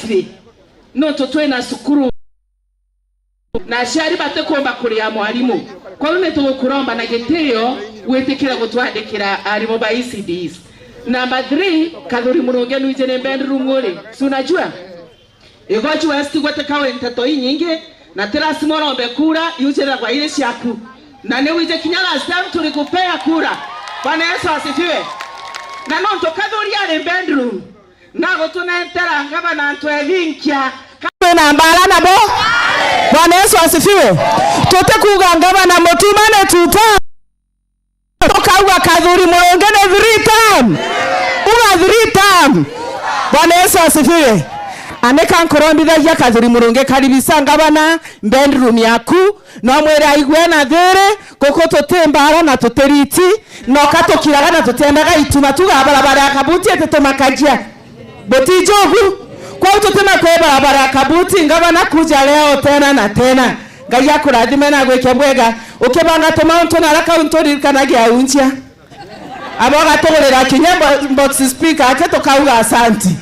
basire no totwe na sukuru na shari batekomba kuri ya mwalimu kwa none tukuromba na geteyo wetekera gutwandikira ari mo ba ECDs. Number 3 Kadhuri Muronge nuije bedroom ngore si unajua igochi westi gote kawe ntato nyingi na tera simorombe kura yujera kwa ile shaku na ne wije kinyala stamp tulikupea kura. Bwana Yesu asifiwe. Na nonto Kadhuri ya bedroom nago tunentera ngaba na ntwevinkia kawe na mbala na bo. Bwana Yesu asifiwe. Tote kugangaba na motumane tuta toka Kadhuri Muronge ne 3 time. Uga 3 time. Bwana Yesu asifiwe. Aneka nkorondithagia Kadhuri Muronge karibisa ngabana bedroom yaku no mwera igwe na there koko totembara na toteriti no katokiraga na totendaga ituma tugabarabara kabuti etetemakajia botijogu kwa utotema kwa barabara kabuti ngabana kuja leo tena na tena ngaya kurathime na gweke bwega ukebanga tomaunto na raka untori kanagia unchia aboga togorera kinyembo box speaker aketo kauga asanti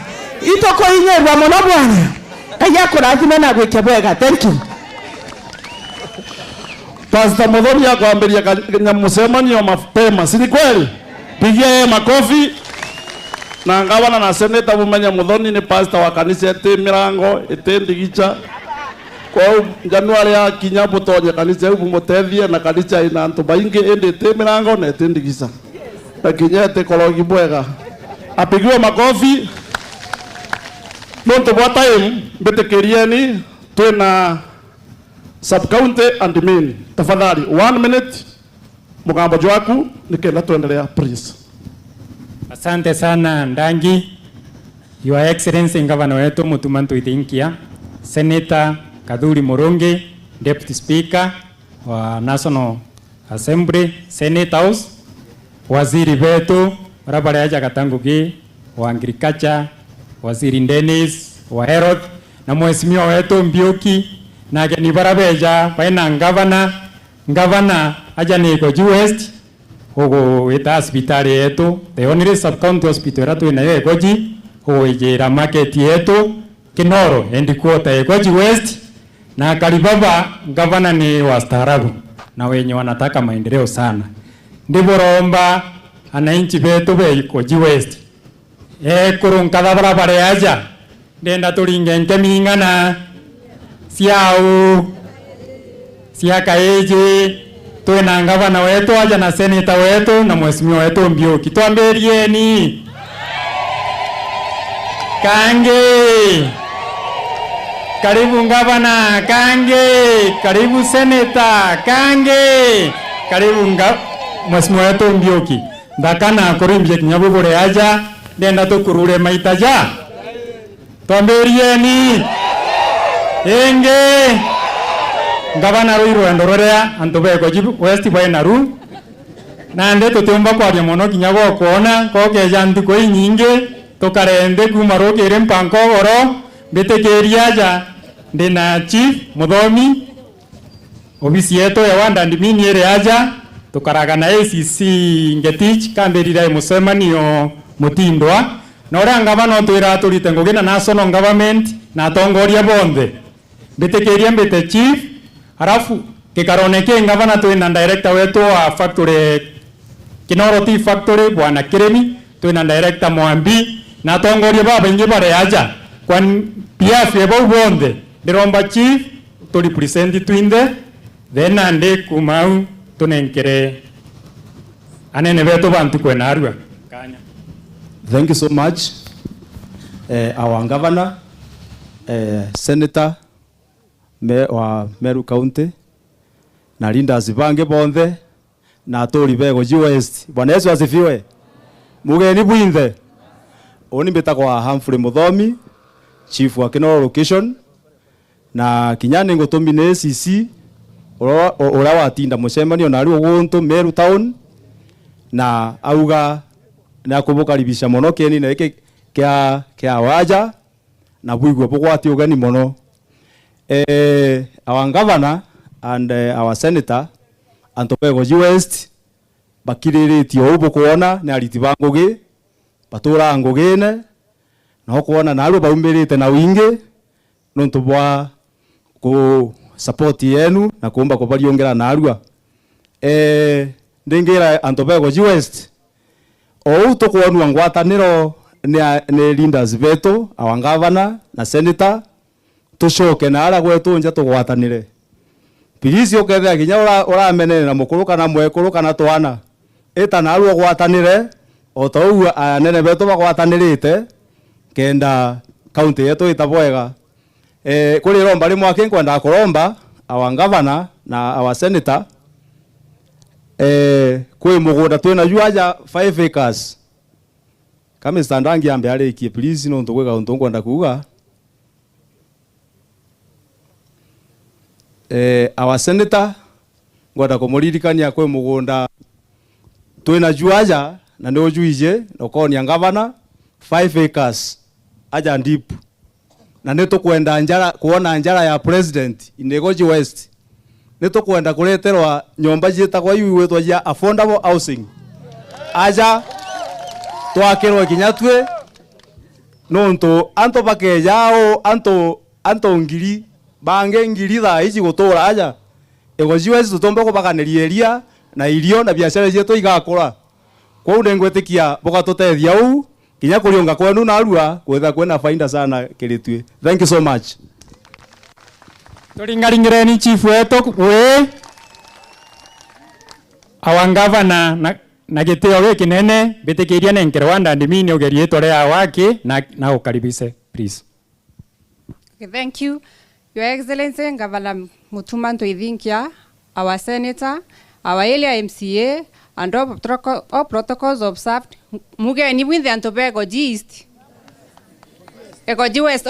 itoko inyerwa muno bwana ngaya kurathime na gweke bwega. Thank you. Pastor Muthoni akwambiria nyamusemanio mapema, si kweli? Pigia makofi. Na ngabana na seneta Mumenya Muthoni ni pastor wa kanisa ete mirango ete ndigicha kwa Januari ya kinyapo tonye kanisa ubu mutethie na kanisa ina antu baingi ende ete mirango na ete ndigicha na kinyete kologi bwega apigiwe makofi. Nonto bwa time betekerieni twena sub county and main tafadhali 1 minute mugambo jwaku nikenda tuendelea please. Asante sana Ndangi. Your Excellency Ngavana wetu Mutumantu Ithinkia, Senator Kadhuri Muronge, Deputy Speaker wa National Assembly, Senate House, Waziri wetu barabara ya Katangugi wa Agriculture, Waziri Dennis wa Health na mheshimiwa wetu Mbiuki na ageni barabeja baina Ngavana aja niko West hugo wita hospitali yetu the only sub county hospital ratu ina yegoji hugo ijera market yetu Kinoro headquarter yegoji West na karibaba Ngavana ni wastaarabu na wenye wanataka maendeleo sana. Ndiboromba ananchi betu begoji West kurunka barabara aja ndenda tulingenke mingana siau siakaeje twena Ngavana wetu aja na senator wetu na mheshimiwa wetu Mbiuki twamberieni kange karibu Ngavana kange karibu senator kange karibu mheshimiwa wetu Mbiuki ndakana kurimbye kinyabubure aja ndenda tukurure maitaja twamberieni enge Ngavana Ruiru endorea antobeko jibu West Bainaru na nde tutumba kwa mono kinyago kuona koke jantu ko nyinge tokarende kumaroke rempanko oro betekeria ja ndina chief Muthomi obisi yeto ya wanda ndimini ere aja tokaraga na ACC Ngetich kamberira musemanio mutindwa na ora Ngavana twira turite ngogena national government na tongoria bonde betekeria mbete chief halafu kikaroneke Ngavana twina director wetu wa factory Kinoro Tea Factory bwana Kiremi twina director Mwambi na tongoria baba ingi bare aja kwa pia febo bonde ndiromba chief to represent twinde then ande kumau tunenkere anene betu bantu kwena arwa kanya. Thank you so much our Governor Senator wa Meru County na leaders bange bonde na atori bego West. Bwana Yesu asifiwe. Mugeni bwinde oni betagwa Humphrey Muthomi chief wa Kinoro location na kinyane ngotomine ACC ora watinda mucemanio na riu guntu Meru town na auga na kubukaribisha mono keni na eke kia waja na buigwe bugwati ugani mono. Our Governor and our Senator Antopego West bakiriri tio ubo kuona na ariti bangoge batura ngogene no kuona naru baumirite na wingi nontu bwa ku support yenu na kuomba kubariongera narua ndingira Antobego West ou tukwonwa ngwataniro ni leaders betu our governor na senator tushoke na ara gwetu nja tugwatanire please ukethea ginya uramenene na mukuru kana mwekuru kana twana eta naru gwatanire o tou anene betu bagwatanirite kenda county yetu itabwega kuri romba ri mwaki kwenda kuromba our governor na our senator kwe mugunda twina juaja 5 acres kama standangi ambe arikie please no ntugwega untu ngwenda kuga our senator ngwenda kumuririkania kwe mugunda twina juaja na ndio juije nokonia governor 5 acres aja deep na nito kwenda njara kuona njara ya president Inegoji West nito kwenda kureterwa nyomba jitagwa iwetwa ya affordable housing aja twakirwa kinyatwe nonto anto bakejao anto ngiri bange ngiri tha ici gutura aja Inegoji West tutombe kubaganiria na irio na biashara yetu igakura kwa ndengwetikia bogatuteithia u kinya kurionga kwenu na arua kwetha kwena faida sana kiritwe. Thank you so much. Turingaringireni chief wetu we our governor na gitio giki nene bitikiria nenkero ndimini ugerie tore ya wake na ukaribise please. Okay, thank you Your Excellency Governor Mutuma Ntoithinkia, our senator, our area MCA and all protocols observed. Mugeni with the Antobego East. Egoji West,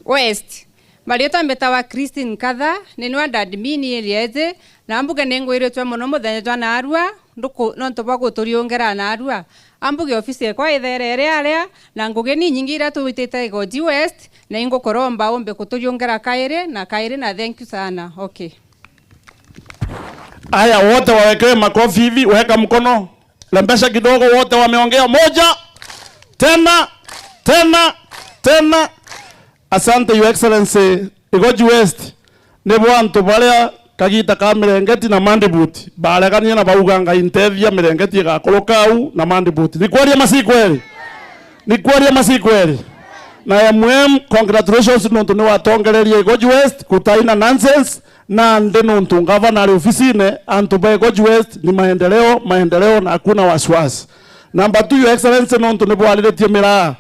West. Mariota mbetawa Christine Kadha, nenwa dadmini elieze, na ambuge nengo iretwa monomo dhenetwa na arua, nontobago toriongera na arua. Ambuge ofisi kwa itherere aria, na ngugeni nyingi ira tuwitete Egoji West, na ingo koromba ombe kutoriongera kaire na thank you sana. Okay. Aya, wote wawekewe makofi hivi, weka mkono. Lembesha kidogo, wote wameongea moja. Tena. Asante Your Excellency. Igoji West nebo antu baria kagita ka mirengeti na mandibuti baregania na bauganga intethia mirengeti gakorokau na mandibuti. Ni kweli masikweli? Na congratulations nontu ni watongereria Igoji West kutaina nonsense na ndeno ntungava na ofisine antuba Igoji West ni maendeleo na hakuna wasiwasi. Number 2 Your Excellency nontu ni bwaliretie miraa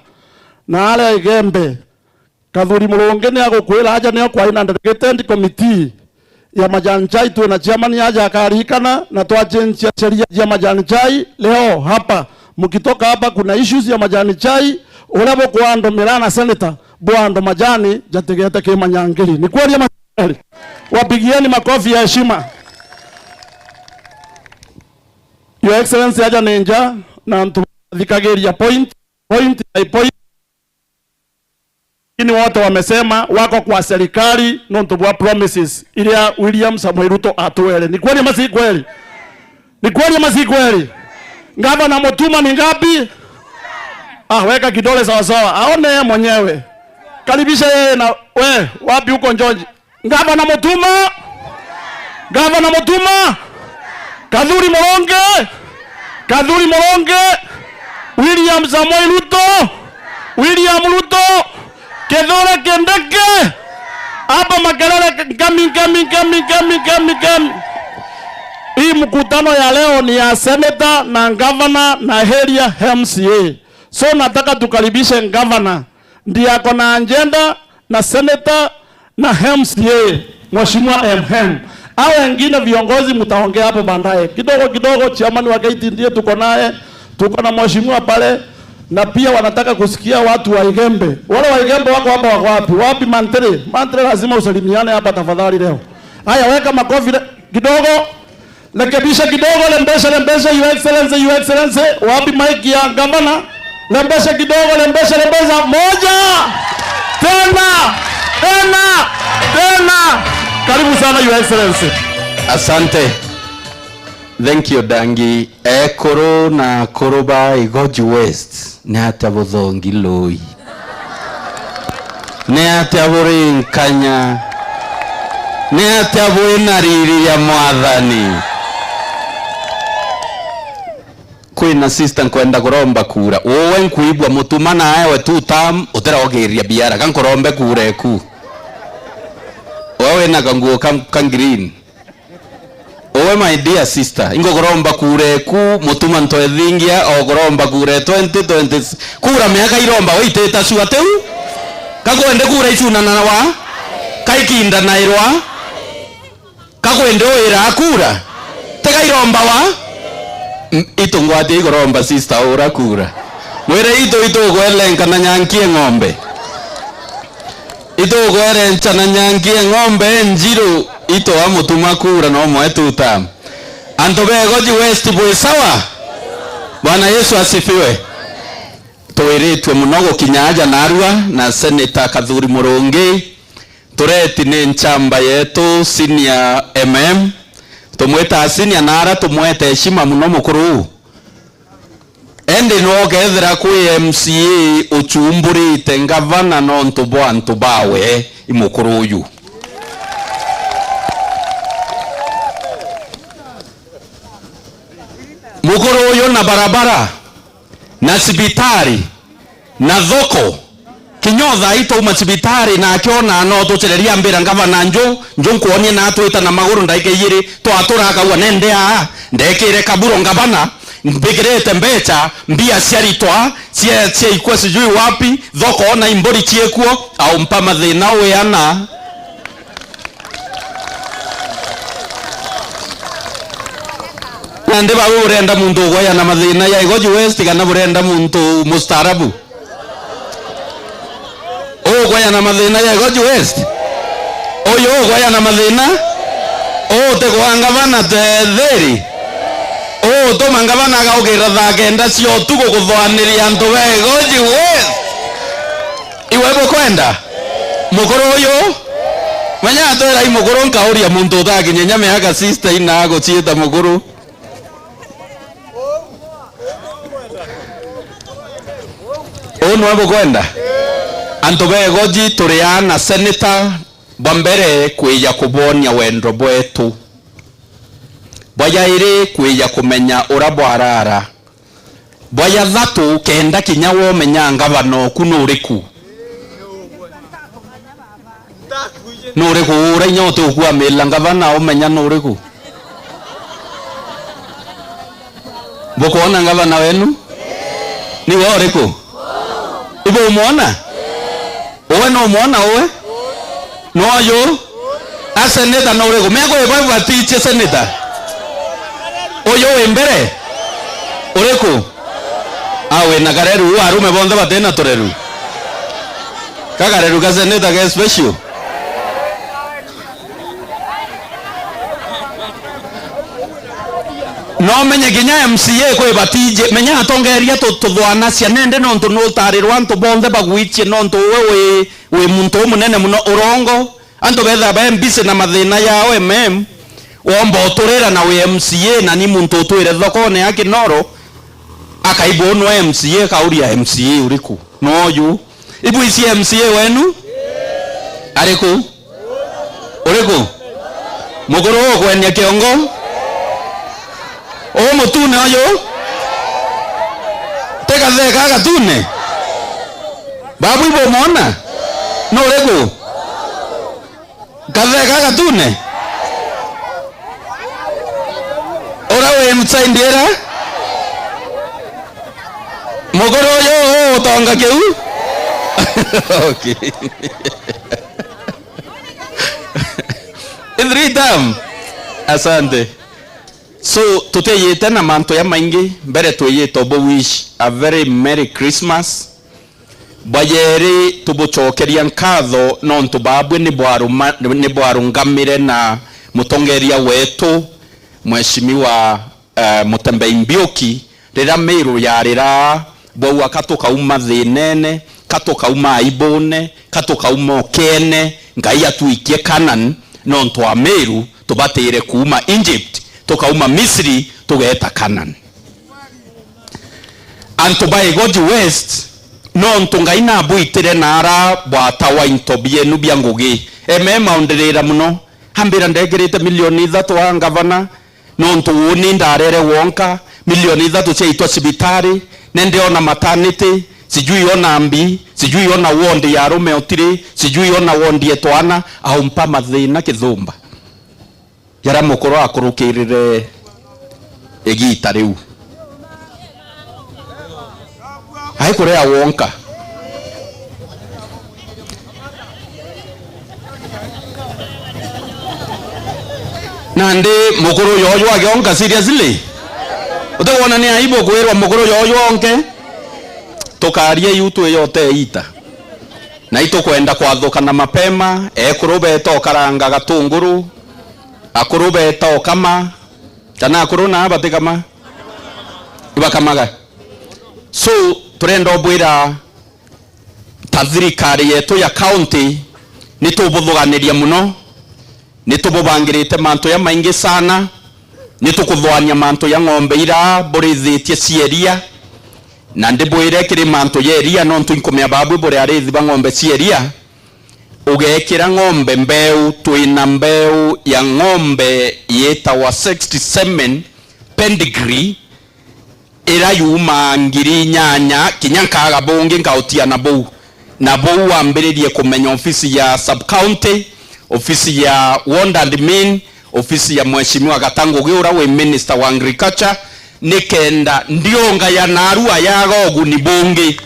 na ale igembe Kathuri Muronge ni agukwira aja ni kwa ina delegated committee ya majani chai tu na chairman yaja akarikana na twachenjia sheria ya majani chai leo hapa mkitoka hapa kuna issues ya majani chai ulabo kwando mirana senator bwando majani jategete ke manyangiri. Ni kweli ama kweli? Wapigieni makofi ya heshima. Your Excellency aja ninja na ntuthikagiria point ini wote wamesema wako kwa serikali nontobwa promises ili William Samoei Ruto atuele. Ni kweli ama si kweli? Gavana Mutuma ni ngapi? Weka kidole sawa sawa. Aone yeye mwenyewe. Karibisha yeye na we wapi huko Njonji? Gavana Mutuma. Kathuri Muronge. William Samoei Ruto. Kedore kendeke. Hapa makelele kami. Hii mkutano ya leo ni ya senator na governor na area MCA. So nataka tukaribishe governor. Ndiye ako na agenda na senator na MCA. Mheshimiwa MM. Hao wengine viongozi mtaongea hapo baadaye. Kidogo chairman wa KT ndiye tuko naye. Tuko na mheshimiwa pale. Na pia wanataka kusikia watu wa Igembe. Wale wa Igembe wako hapa wapi? Wapi Mantere? Mantere lazima usalimiane hapa tafadhali leo. Haya, weka makofi kidogo. Rekebisha kidogo, lembesha Your Excellency. Wapi mic ya governor? Lembesha kidogo, lembesha moja. Tena. Karibu sana Your Excellency. Asante. Thank you Dangi. Koro na koroba Igoji West. Ne atabodhongi loi. Ne atabori nkanya. Ne atabori nariri ya mwathani. Kwina sister kwenda kuromba kura. Wowe nkuibwa mutuma nawe tu tam utaraogeria biara kan kurombe kura eku. Wowe na kanguo kan green. Owe my dear sister, ingo kuromba kure ku mutuma ntoe thingia o kuromba kure 2020 kura miaka iromba oiteta su ateu kakwende kura icuna na wa kaikinda na irwa kakwende oira kura tega iromba wa itungwati kuromba sister ora kura mwere ito gwelenka na nyankie ng'ombe ito gwerencha na nyankie ng'ombe njiro ito wa mutuma kura no mwetu tam antobe Igoji West boy sawa. Bwana Yesu asifiwe. Tuiritwe munogo kinyaja narua na Senator Kadhuri Murongi tureti ni nchamba yetu senior tumweta senior nara tumweta heshima muno mukuru ende no gethera ku MCA uchumburite ngavana no ntubwa ntubawe imukuru uyu mukuru uyu na barabara na sibitari na thoko kinyotha ito masibitari na akiona no tuchereria mbira ngavana njo nkuonie na twita na maguru ndaike yiri twatura kawa nendea ndekire kaburo ngavana mbigirete mbecha mbia ciaritwa cia ikwa sijui wapi thoko na imbori chiekuo au mpama thina we ana nande ba urenda muntu goya na mathina ya Igoji West kana burenda muntu mustarabu goya na mathina ya Igoji West oyo goya na mathina te gwangavana te theri to mangavana gaukira thagenda cio tugo kuthwaniria antu be Igoji West iwe bukwenda mukuru uyu manya atwera imukuru nkauria muntu thakinya nyame haka sister ina aguchieta mukuru ono bukwenda antu be Igoji turiana senator bambere kwiya kubonia wendo bwetu boya iri kwiya kumenya urabwarara boya thatu kenda kinyawo menya ngavano kunuriku nuriku ura nyote ukua mila ngavana umenya nuriku bukuona ngavana wenu ni woriku ibo umuona uwe no umuona uwe no yo aseneta no uriku mego ebo batiche seneta oyo embere uriku awe na gareru arume bonde batena toreru kagareru gaseneta ga special no menye ginya MCA kwe batije menya atongeria tuthwana cia nende no ntu no tarirwa antu bonde bagwichie no ntu we muntu munene muno urongo antu betha ba mbise na mathina yao womba uturira na we MCA na ni muntu utwire thokone yake noro akaibo no MCA kauria MCA uriku no yu ibu isi MCA wenu ariku uriku muguru kwenya kiongo mutune oyo teka theka gatune babu ibo mona no uriku katheka gatune ora we mtsaindira mugoro yo utonga keu okay Idritam asante so tuteyete na manto ya maingi mbere tuyete obo wish a very merry Christmas bayeri tubuchokeria nkatho no ntubabwe ni bwarungamire na mutongeria wetu mheshimiwa Mutembei Mbiuki rira miru yarira bwa katoka uma thinene katoka uma aibone katoka uma okene ngai atuikie Canaan no ntwa miru tubatire kuma Egypt tukauma Misri tugeta Canaan. Antu by God West no ntungaina buitire nara bwatawa intobie nubia ngugi maundirira muno hambira ndegerete milioni 3 wa gavana no ntuuni ndarere wonka milioni 3 chaitwa sibitari nende ona maternity sijui ona ambi sijui ona wondi ya rume otiri sijui ona wondi etwana au mpa mathina kithumba yara mukoro akurukirire egita riu hai kurea wonka nandi mukuru yoyo agionka seriously utawona ni aibu kwirwa mukuru yoyo onke tukarie yutu yote ita na ito kwenda kwathuka na mapema ekurube to karanga gatunguru akurube to kama tana kuruna abate kama ibakamaga so turenda obwira tathirikari yetu ya county nitubuthuganiria muno nitububangirite mantu ya maingi sana nitukuthwania mantu ya ng'ombe ira burithitie cieria na ndibwire kiri mantu ya eria no ntuikumia babu buri arithi ba ng'ombe cieria ugekira ng'ombe mbeu twina mbeu ya ng'ombe yetawa 67 pedigree ira yuma ngiri nyanya kinyankaga bungi nkautia na bou wambiririe kumenya ofisi ya sub county ofisi ya Ward Admin ofisi ya mheshimiwa Gatangugi ura we minister wa agriculture nikenda ndionga ya narua ya gogu ni bungi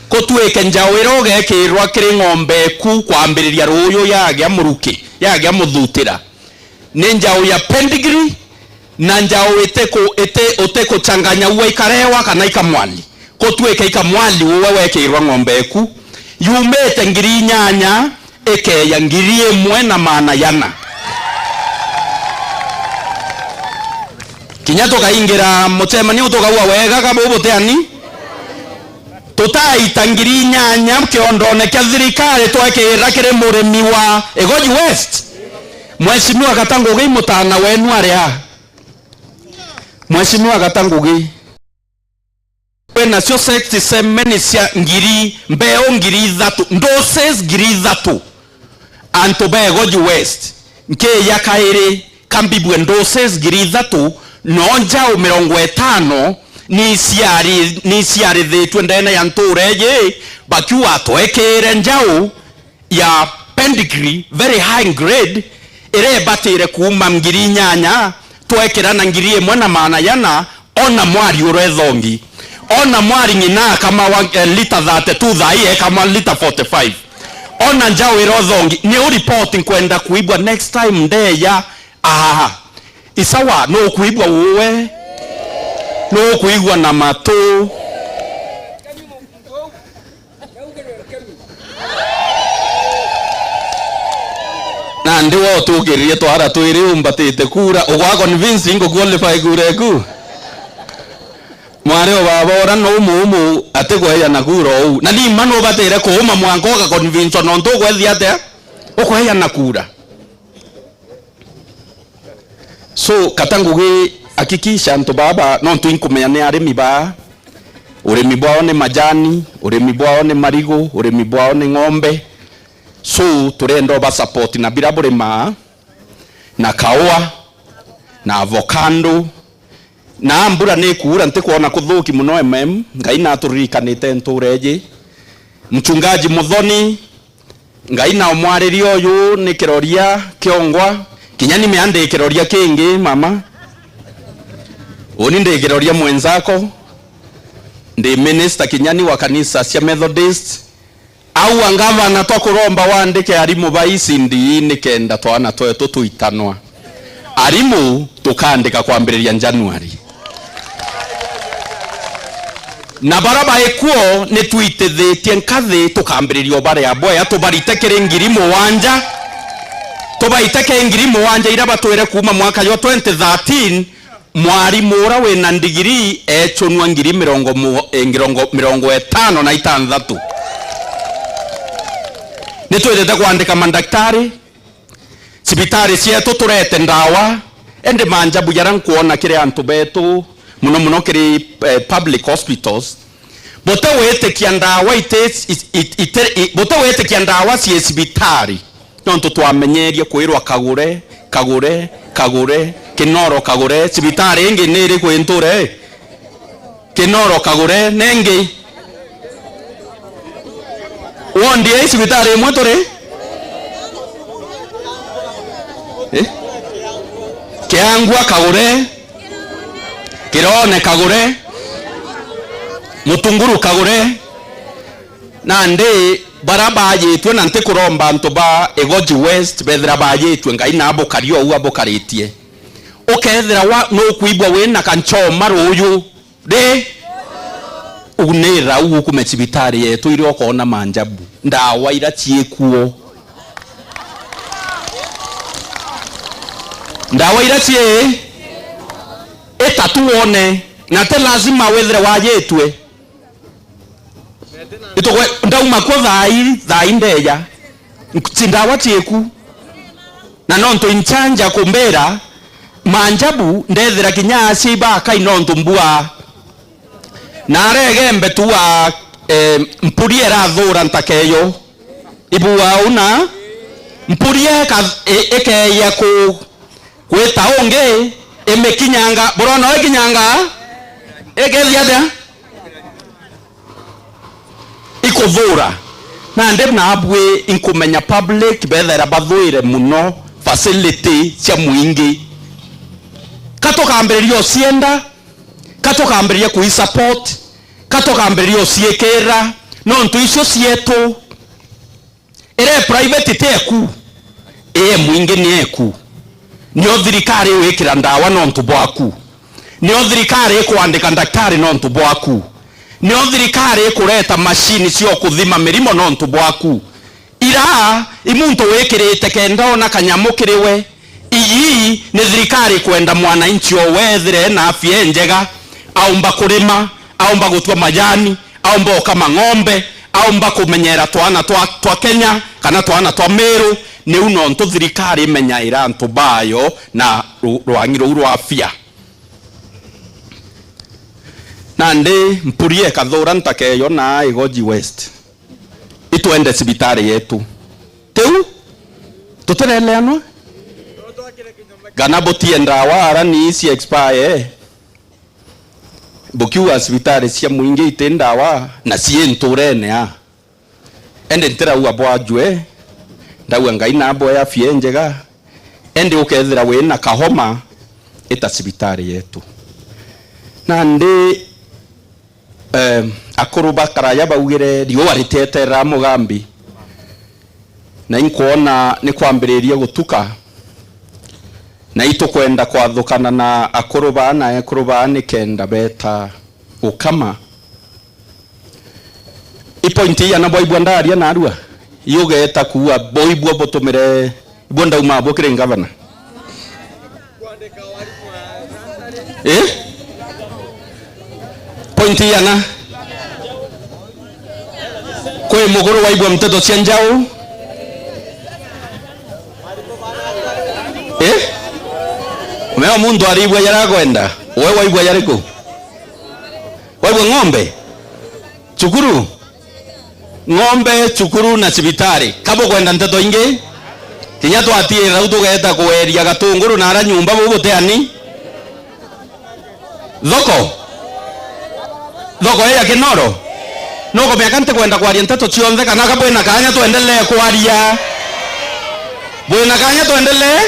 kotweke njawiro gekirwa kiri ng'ombe ku kwambiriria ruyo yagya muruki yagya muthutira ni njau ya pedigree na njau uteko changanya uwe ikarewa kana ikamwali kotweke ikamwali uwe wekirwa ng'ombe ku yumete ngiri nyanya eke ya ngiri emwe na maana yana kinyato kaingira mutemani utokaua wega kama uboteani tutaita ngiri nyanya kiondone kia thirikari twekira kiri murimi wa Egoji West mheshimiwa Gatangugi mutana wenu aria mheshimiwa Gatangugi wena sio 67 cia ngiri mbeo ngiri 3 doses ngiri 3 antobe Egoji West nke yakaire kambibwe doses ngiri 3 nonja 50 ni siari thitwe ndene ya ntureje bakiwa twekere njau ya pedigree very high grade ire batire kuma ngiri nyanya twekera na ngiri emwe na maana yana ona mwari urethongi ona mwari ngina kama lita 32 thai kama lita 45 ona njau irothongi ni reporting kwenda kuibwa next time ndeya isawa no kuibwa uwe no kuigwa na mato na ndiwo tugirie twara twiri umbatite kura ugwa convincing go qualify kura ku mware obabora no mumu ategwa na kura u na ni mano batire ko uma mwango ga convince no ndo gwethia ate ukweya na kura so Gatangugi hakikisha nto baba no tuinkumenya ni arimi ba urimi bwao ni majani urimi bwao ni marigo urimi bwao ni ng'ombe so turendo ba support na birabure ma na kaua na avocado na mbura ni kuura ntikuona kuthuki muno ngai na turirikanite ntureje mchungaji Muthoni ngai na omwariri oyu ni kiroria kiongwa kinyani meande kiroria kingi mama oni ndegeroria mwenzako ndi minister kinyani wa kanisa cia Methodist au angava na tokuromba wandike arimu baisi ndi nikenda twana twetu tuitanwa arimu tukandika kwambiriria January na baraba ekuo ni tuitethetie nkathi tukambiriria bare aboya tubarite kiri ngiri muwanja tubaiteke ngiri muwanja ira batwire kuma mwaka yo 2013 mwarimu ura wina ndigiri echonwa ngiri 56 nitwendete kwandika mandaktari sibitari cietu turete ndawa ende manjabu yaran kuona kire antu betu muno kire public hospitals bote wete kiandawa bote wete kiandawa si esibitari nonto twamenyeria kwirwa kagure kinoro kagure sibitari ingi niri kwinture kinoro kagure nengi wondi sibitari mwetore Kiangwa kagure Kirone kagure Mutunguru kagure nande baraba yetwe nante kuromba ntoba Egoji West bethra ba yetwe ngai na abokario u abokaritie ukethra wa no kuibwa wena kanchoma ruyu de unera u kumetsibitari yetu iri okona manjabu ndawa iratie kuo ndawa iratie etatuone na te lazima wethre wa yetwe itogwe ndauma ko thai ndeya tindawa tieku na nonto inchanja kumbera manjabu ndethira kinya siba kai nonto mbua na regembe tuwa mpurie rathura ntakeyo ibua una mpurie ka ekeya ku kweta onge emekinyanga borono ekinyanga egeliada ikovura na ndem na abwe inkumenya public bethera bathuire muno facility cia muingi katoka amberio sienda katoka amberia ku support katoka amberio siekera no ntu icio sietu ere private teku muingi ni eku nio thirikari wikira ndawa no ntu bwaku nio thirikari kuandika daktari no ntu bwaku nio thirikari kureta machine cio kuthima mirimo no ntu bwaku ira imuntu wikirite kenda ona kanyamu kiriwe iyi ni thirikari kwenda mwananchi owethire na afya njega aumba kurima aumba gutwa majani aumba kama ng'ombe aumba kumenyera twana twa Kenya kana twana twa Meru ni uno ntu thirikari menya ira ntu bayo na rwangiro rwa afya nande mpurie kathura ntakeyo na Egoji West itwende sibitari yetu teu tutereleanwa ganabo tienda wara ni si expire bokiwa sibitari cia muingi itenda wa na sienturene ende ntera u abwajwe ndawe ngai na abo ya fie njega ende ukethira we na kahoma ita sibitari yetu nande akuruba karaya baugire rio waritetera mugambi na inkuona ni kwambiriria gutuka na itukwenda kwathukana na akuruba ni kenda beta ukama ipointi ya na boibwa ndaria na arua yugeta kuwa boibwa botumire ibonda uma bokire ngavana pointi ya na kwe muguru waibwa mtoto cianjao umeo mundu aribwa yarakwenda wewe waibwa yariko waibwa ng'ombe chukuru ng'ombe chukuru na sibitari kabo kwenda nteto ingi kinya twatie rautu geta kweria gatunguru na ara nyumba bubuteani thoko ya kinoro noko miakante kwenda kwaria nteto cionthe kana kabwena kanya tuendelee kwaria bwena kanya tuendelee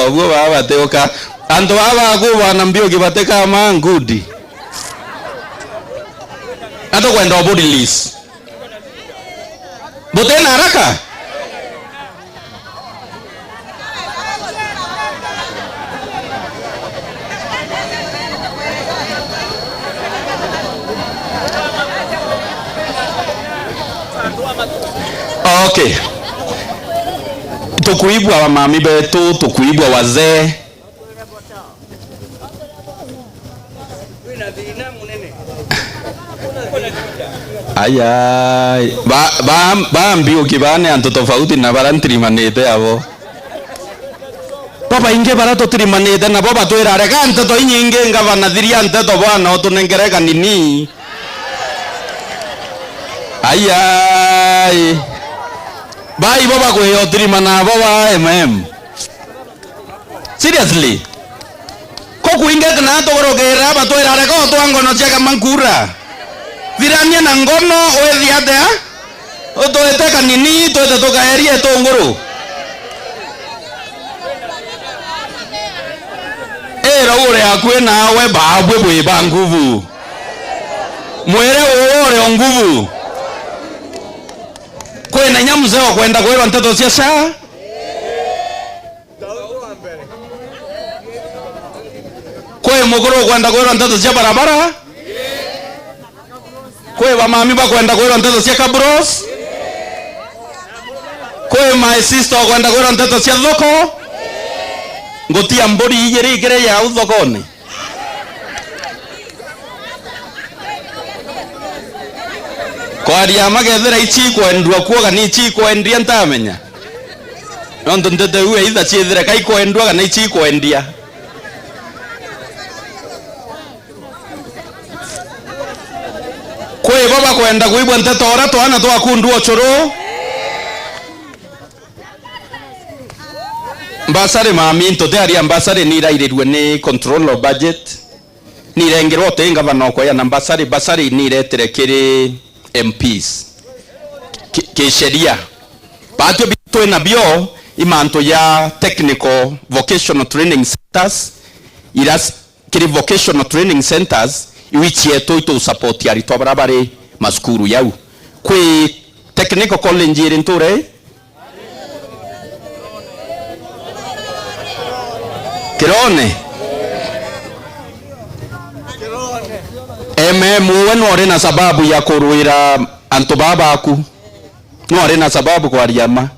bwo baba teoka andu baba kuba na mbio kibateka mangudi ato kwenda body list botena haraka okay tukuibwa wa mami betu tukuibwa wazee aya ba mbio kibane anto tofauti na barantirimanete abo papa inge barato tirimanete na baba twira reka nteto inyinge ngavana thiria nteto bwana otunengereka nini aya bai baba kwe otirimana baba seriously ko kuinge kana togorogera batwira reka otwangono cia kamankura virania na ngono wethiate otoete kanini twete tukaerie tunguru ure akwe nawe babwe bweba nguvu mwere ure nguvu kwena nyamuzeo kwenda kwera nteto cia sha kwe muguru kwenda kwera nteto cia barabara kwe bamami bakwenda kwera nteto cia kabros kwe my sister kwenda kwera nteto cia thoko ngotia mburi igiri igire ya uthokoni kwaria magethera ichi kwendwa kuoga ni ichi kwendia ntamenya nondo ndete uwe itha chiethera kai kwendwa kana ichi kwendia kwe baba kwenda kuibwa nteto ora twana twakundwa choro mbasare mami ntote ari ambasare ni rairirwe ni control of budget ni rengerwo te ngavana ko ya ambasare basari ni retere kiri MPs ke sheria patio bito na bio imanto ya technical vocational training centers iras kiri vocational training centers iwichie to support ya rito barabare maskuru yau kwe technical college iri ntore Kirone wewe nore na sababu ya kuruira anto baba aku nore na sababu kwa riama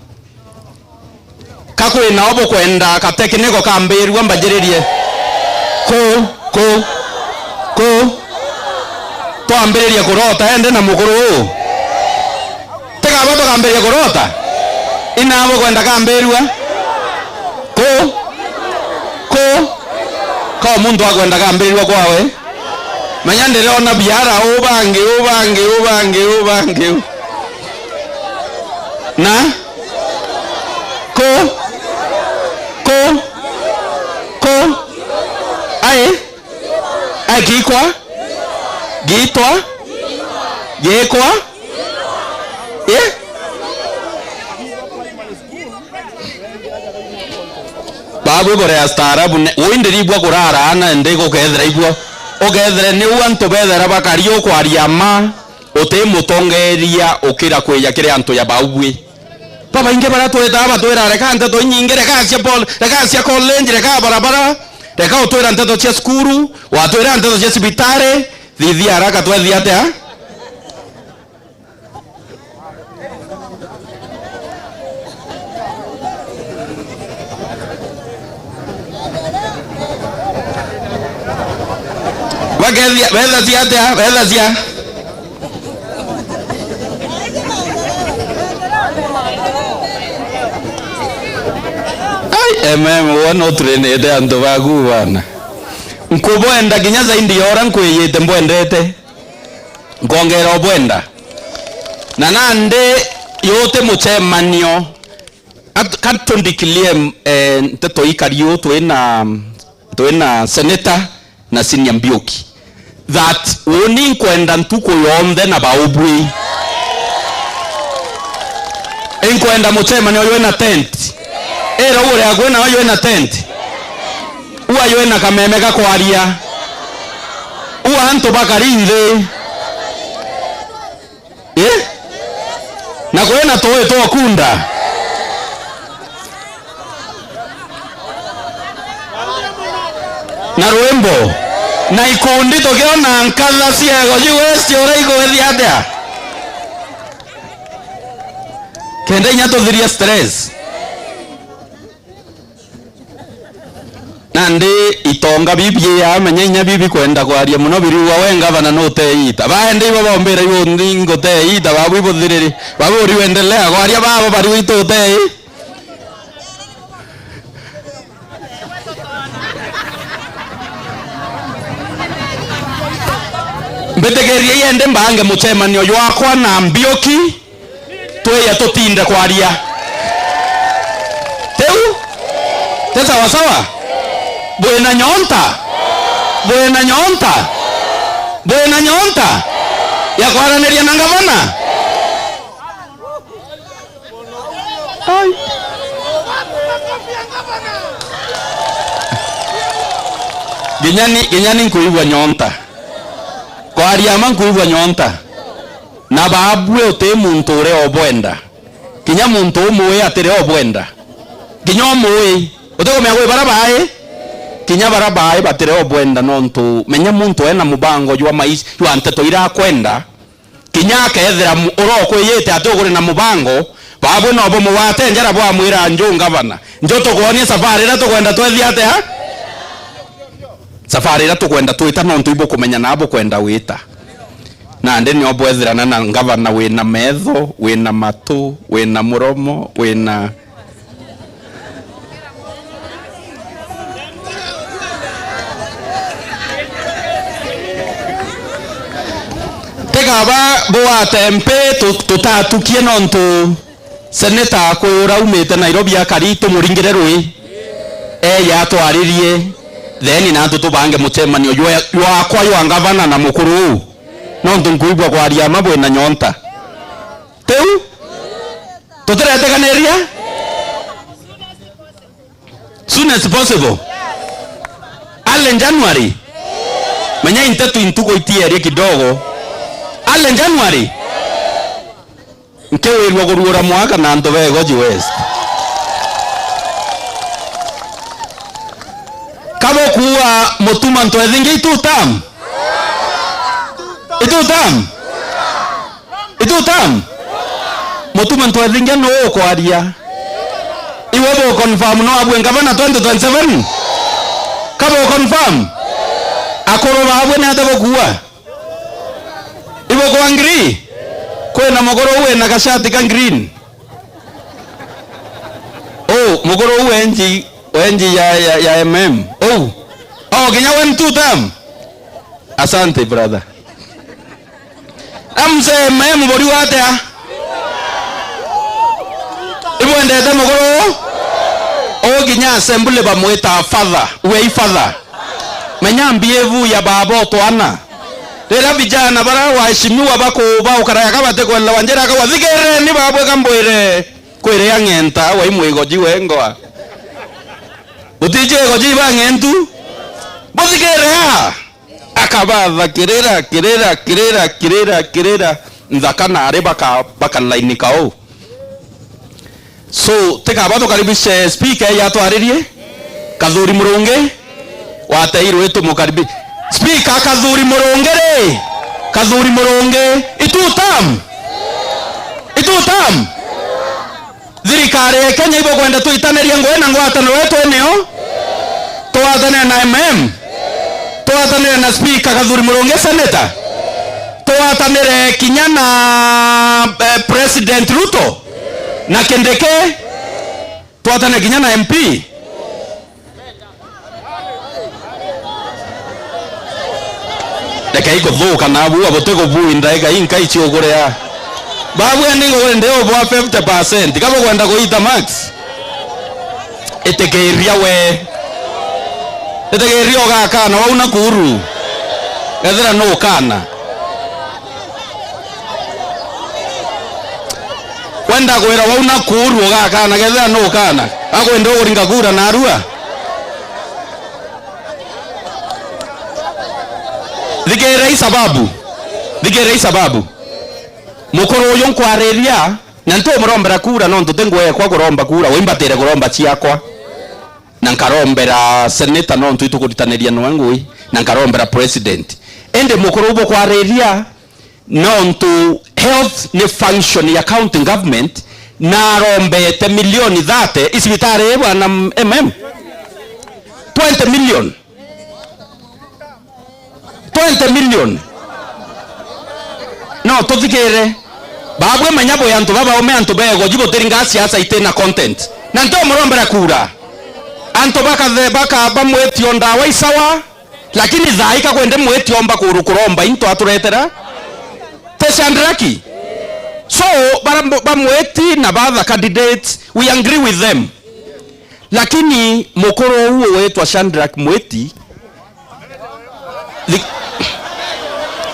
kakwe na obo kwenda ka tekniko kamberu ambajiririe ko to ambiririe kurota ende na mukuru tega boto kamberie kurota ina abo kwenda kamberua ko mundu akwenda kamberirwa kwawe manya ndirona biara ubange na ko ai gitwa yekwa babu bore astarabu ne windiribwa kurara ana ndego kethera ibwa ogethre ni wanto bethera bakario kwariama ote mutongeria okira kweya kire anto ya baubwe baba inge bara tweta batwera reka nteto nyingere reka cia college reka barabara reka otwera nteto cia skuru watwera nteto cia sibitare thithi haraka twethi atia Vela zia wono trene de ando bagu bana nkuboenda kinyaza indi ora nkwiyite mbwendete ngongera obwenda na nande yote muchemanio katondikilie nteto ikario twena senator na Senior Mbiuki that woni kwenda ntuko yombe na baubwi enkwenda muchemanio yoena tent era ure agwena yoena tent uwa yoena kameme gakwaria uwa anto bakarinze na kwena towe to kunda na rwembo na ikundi tokiona nkatha ciego jiwesti ora igwethi atia kende nya tuthiria stress nandi ito tonga bibi ya menya bibi kwenda kwaria muno biruwa wenga bana no teita baende ibo bombera ibo ndingo teita babu ibo thiriri babu uri wendelea kwaria baba bari wito tei mbetegeria yende mbange muchemanio yakwa na Mbioki tweya tutinda kwaria teu tesa sawa buena nyonta ya kwaranĩria na ngavana ginyani nkuigua nyonta kwaria ma nkuigua nyonta na babue uti muntu uri obwenda kinya muntu umwe atire obwenda kinya umwe utegomea gwe barabae kinya barabae batire obwenda nontu menya muntu ena mubango jwa maisha jwa nteto ira kwenda kinya kethera uroko yete atogore na mubango babo no bo muwate njara bwa mwira njunga bana njoto kuonia safari ra tukwenda twethia ate ha safari ra tukwenda twita nontu ibo kumenya nabo kwenda wita na ndeni obwethirana na ngavana wina metho wina matu wina muromo wina tegaba boa tempe tutatukie nontu seneta kwira umite Nairobi akari tumuringire rui ya twaririe then na tutubange muchemanio yakwa yo ngavana na mukuru nontu nkuigwa kwaria mabwe na nyonta teu tutereteganeria soon as possible Allen January menya intetu intuko itierie kidogo Allen January nkewirwa kurura mwaka na ntobe goji west kabo kuwa mutuma ntwethingi itutam mutuma ntwethingi no kwaria iwe bo confirm no abwe ngavana 2027 kabo confirm akoro babwe na tabo kuwa ibo kwa ngiri kwena mogoro uwe na kashati ka green mogoro uwe enji ya kinya wen tutam asante brother amse bori wate ha ibo ndete mogoro kinya assembly bamweta father menya mbievu ya babo twana rera vijana bara waheshimiwa bako ukaraya kabate kwa wanjera kwa thigere ni babwe kamboire kwire yangenta wa imwego jiwengoa utije goji bangentu bothigere akabatha kirera nthaka na ari baka line kao so tekabato karibishe speaker ya twaririe Kathuri Murungi wateirwo itu mukaribi Speaker Kathuri Murungi itutam thirikari ya Kenya ibo kwenda tuitaneria ngoe na ngwatano wetu eneo tuwatane na tuwatanire na Speaker Kathuri Murungi senator tuwatanire kinya na President Ruto na Kindiki tuwatane kinya na MP Deka iko thuka na abu abotego buinda eka inka ichiogore ya babu endingo gore ndeo bwa 50% kabo kwenda kuita max etegeria ogakana wauna kuru ethera no kana kwenda kwera wauna kuru ogakana ethera no kana akwenda kuringa kura na arua Thigere sababu mukoro uyo nkwareria na nto murombera kura no ntutengwe kwa kuromba kura wimbatire kuromba chiakwa na nkarombera senator no ntu itukuritanĩria nwangui na nkarombera president ende mukoro ubo kwareria no ntu health ni function ya county government na rombete milioni 30 isibitare bwana 20 million 20 million no tuthikire babwe manyabo yantu baba ome antu bego jibo teringa siasa itena content na nto murombera kura antu baka bamwetio ndawa isawa lakini zaika kwende mwetio mba kuromba into aturetera teshandraki so bamweti na batha candidates we agree with them lakini mukoro huo wetu Shandrak mweti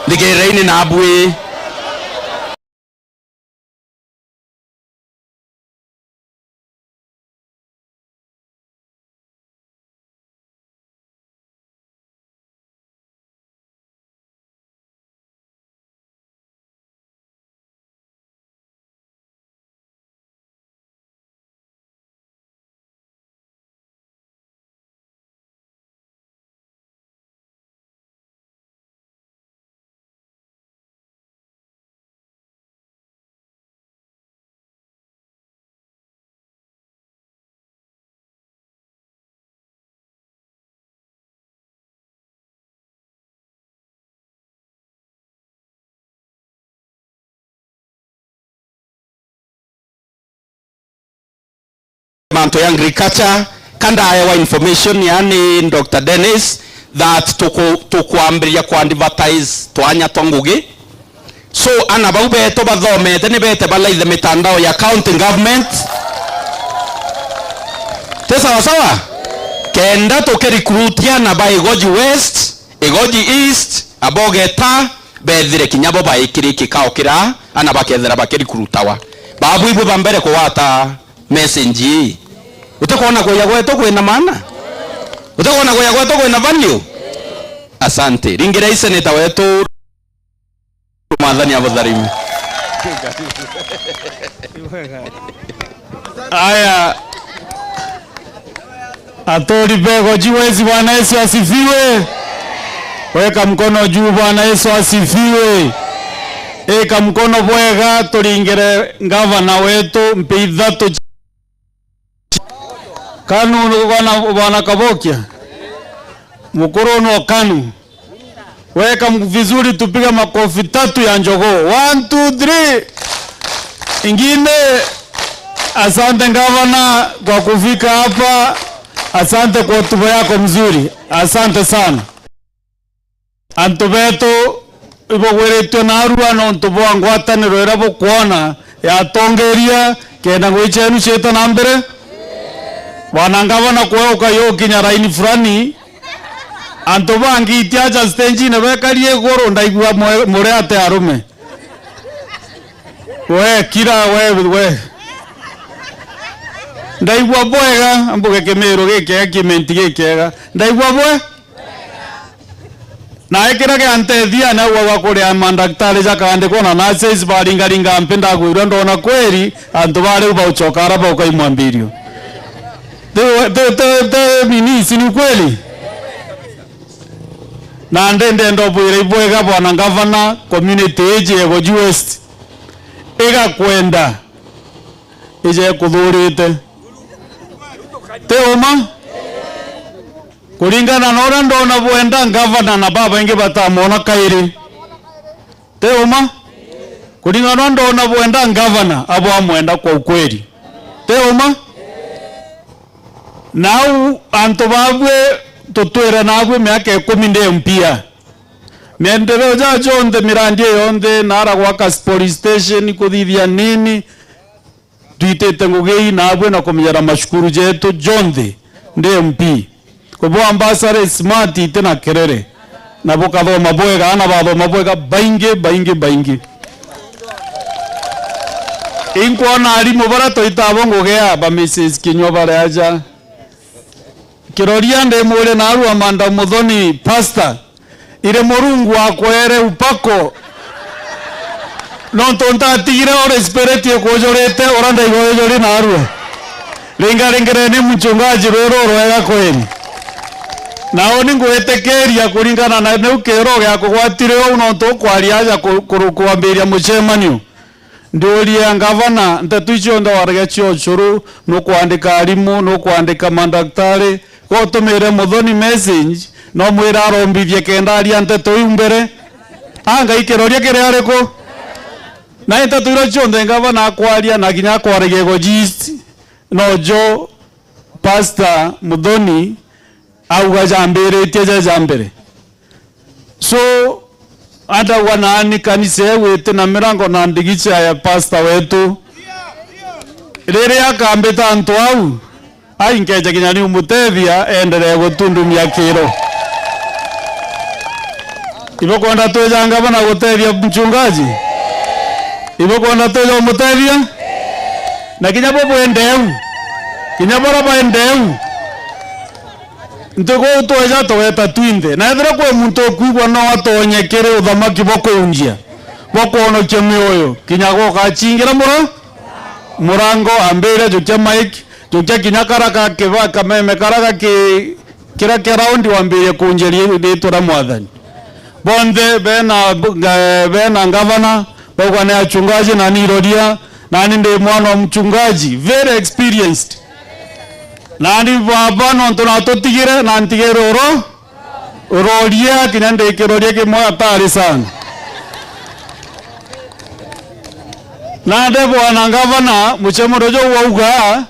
ligereini na abwe manto ya agriculture kanda wa information yani Dr. Dennis that tukuambiria ku advertise twanya twangugi so ana baube to bathome tene bete balaithe mitandao ya county government tesa sawa kenda to recruitia na ba Igoji West Igoji East abogeta bethire kinyabo ba ikiriki kaokira ana bakethera bakirikutawa babu ibu bambere ko wata message utakuona kwa yagweto kwena maana utakuona kwa yagweto kwena value asante ringira iseneta wetu mwadhani abodharimi aya atori bego jiwezi Bwana Yesu asifiwe weka mkono juu Bwana Yesu asifiwe eka mkono bwega turingire gavana wetu mpithatu kanu bwana Kabokia mukuru no kanu weka vizuri tupiga makofi 3 ya njogoo 1 2 3 ingine asante gavana kwa kufika hapa asante kwa hotuba yako mzuri asante sana antubeto ibogweretwe na arua no ntubo ngwataniro irabo kuona ya tongeria kenda ngwichenu cheta na mbere bwana gavana kwa ukayo kinyaraini fulani antubo angitiacha stage ne bekarie goro ndaigwa more ate arume we kira we ndaigwa bwega ambuge kemero geke kimenti gekega ndaigwa bwe na ekira ke antethia na wa kuri mandaktari jakande kona na says baringaringa mpenda gwirwa ndona kweri antu bale bauchokara bauka imwambirio de minisi ni kweli na ndende ndo bwire bwega bwana gavana community eje Igoji West ega kwenda eje kuthurite teoma kulingana na ora ndona bwenda gavana na baba inge batamona kairi teoma kulingana na ndona bwenda gavana abo amwenda kwa ukweli teoma nau anto babwe tutwera nabwe miaka 10 nde mpia miendeleo ja jonde mirandi yonde nara gwaka police station kuthithia nini tuitete ngugei nabwe na kumyara mashukuru jetu jonde nde mpi kubo ambassador smart itena kerere nabo kathoma bwega ana bathoma bwega baingi inkwana arimu bara toitabo ngugea ba Mrs. Kinyo bare aja kiroria nde mure na aru Amanda Muthoni pastor ire morungu akwere upako non tonta tigire ore spirit yekojorete oranda igojori na aru linga ni mchungaji roro wega kweli nao ninguetekeria kuringana na neukero gya kugwatire uno to kwari aja kurukwambiria mucemanio ndoria gavana ntetu icio ndo warga cio curu no kuandika arimu no kuandika mandaktari gotumire Muthoni message no mwira arombithie kenda aria nteto imbere anga ikiroria kire ariko na nteto iro chonde ngavana akwaria na kinya akwarege go gist no jo Pastor Muthoni auga jamberetie jambere so ata wanani kanisa wete na mirango na ndigicha ya pastor wetu rere akambeta antu au aingeje kinya ni umutethia endelee gutundumia kiro ibo kwenda twejanga bana gutethia mchungaji ibo kwenda tweja umutethia na kinya bobo endeu kinya bora ba endeu ntego tweja tweta twinde na ethera kwa muntu kuigwa no atonyekere uthamaki boko unjia boko ono chemioyo kinya goka chingira murango ambere jukya mic jukya kinya karaka keba kameme karaka kira round wambire kunjeria nditora mwathani bonde bena ngavana boko na achungaji na nirodia na ndi mwana wa mchungaji very experienced na ndi baba no tunatigire na ntigere roria kinya ndikiroria kimwe atari sana na ndebo anangavana muchemoro jo wauga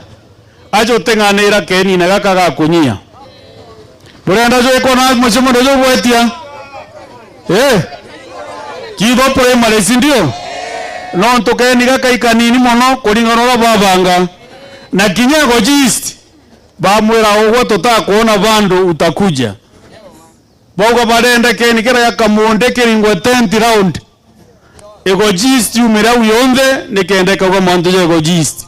ajo tenganira keni na gakaga kunyia burenda jo ikona muchemoro jo wetia kido primary sindio no ntokeni gakaikanini mono kuringana na babanga na kinyego gist bamwira ugo tutakuona bandu utakuja boga barenda keni kira yakamunde kiringwe 10th round ego gist umira uyonde nikendeka kwa mantu ego gist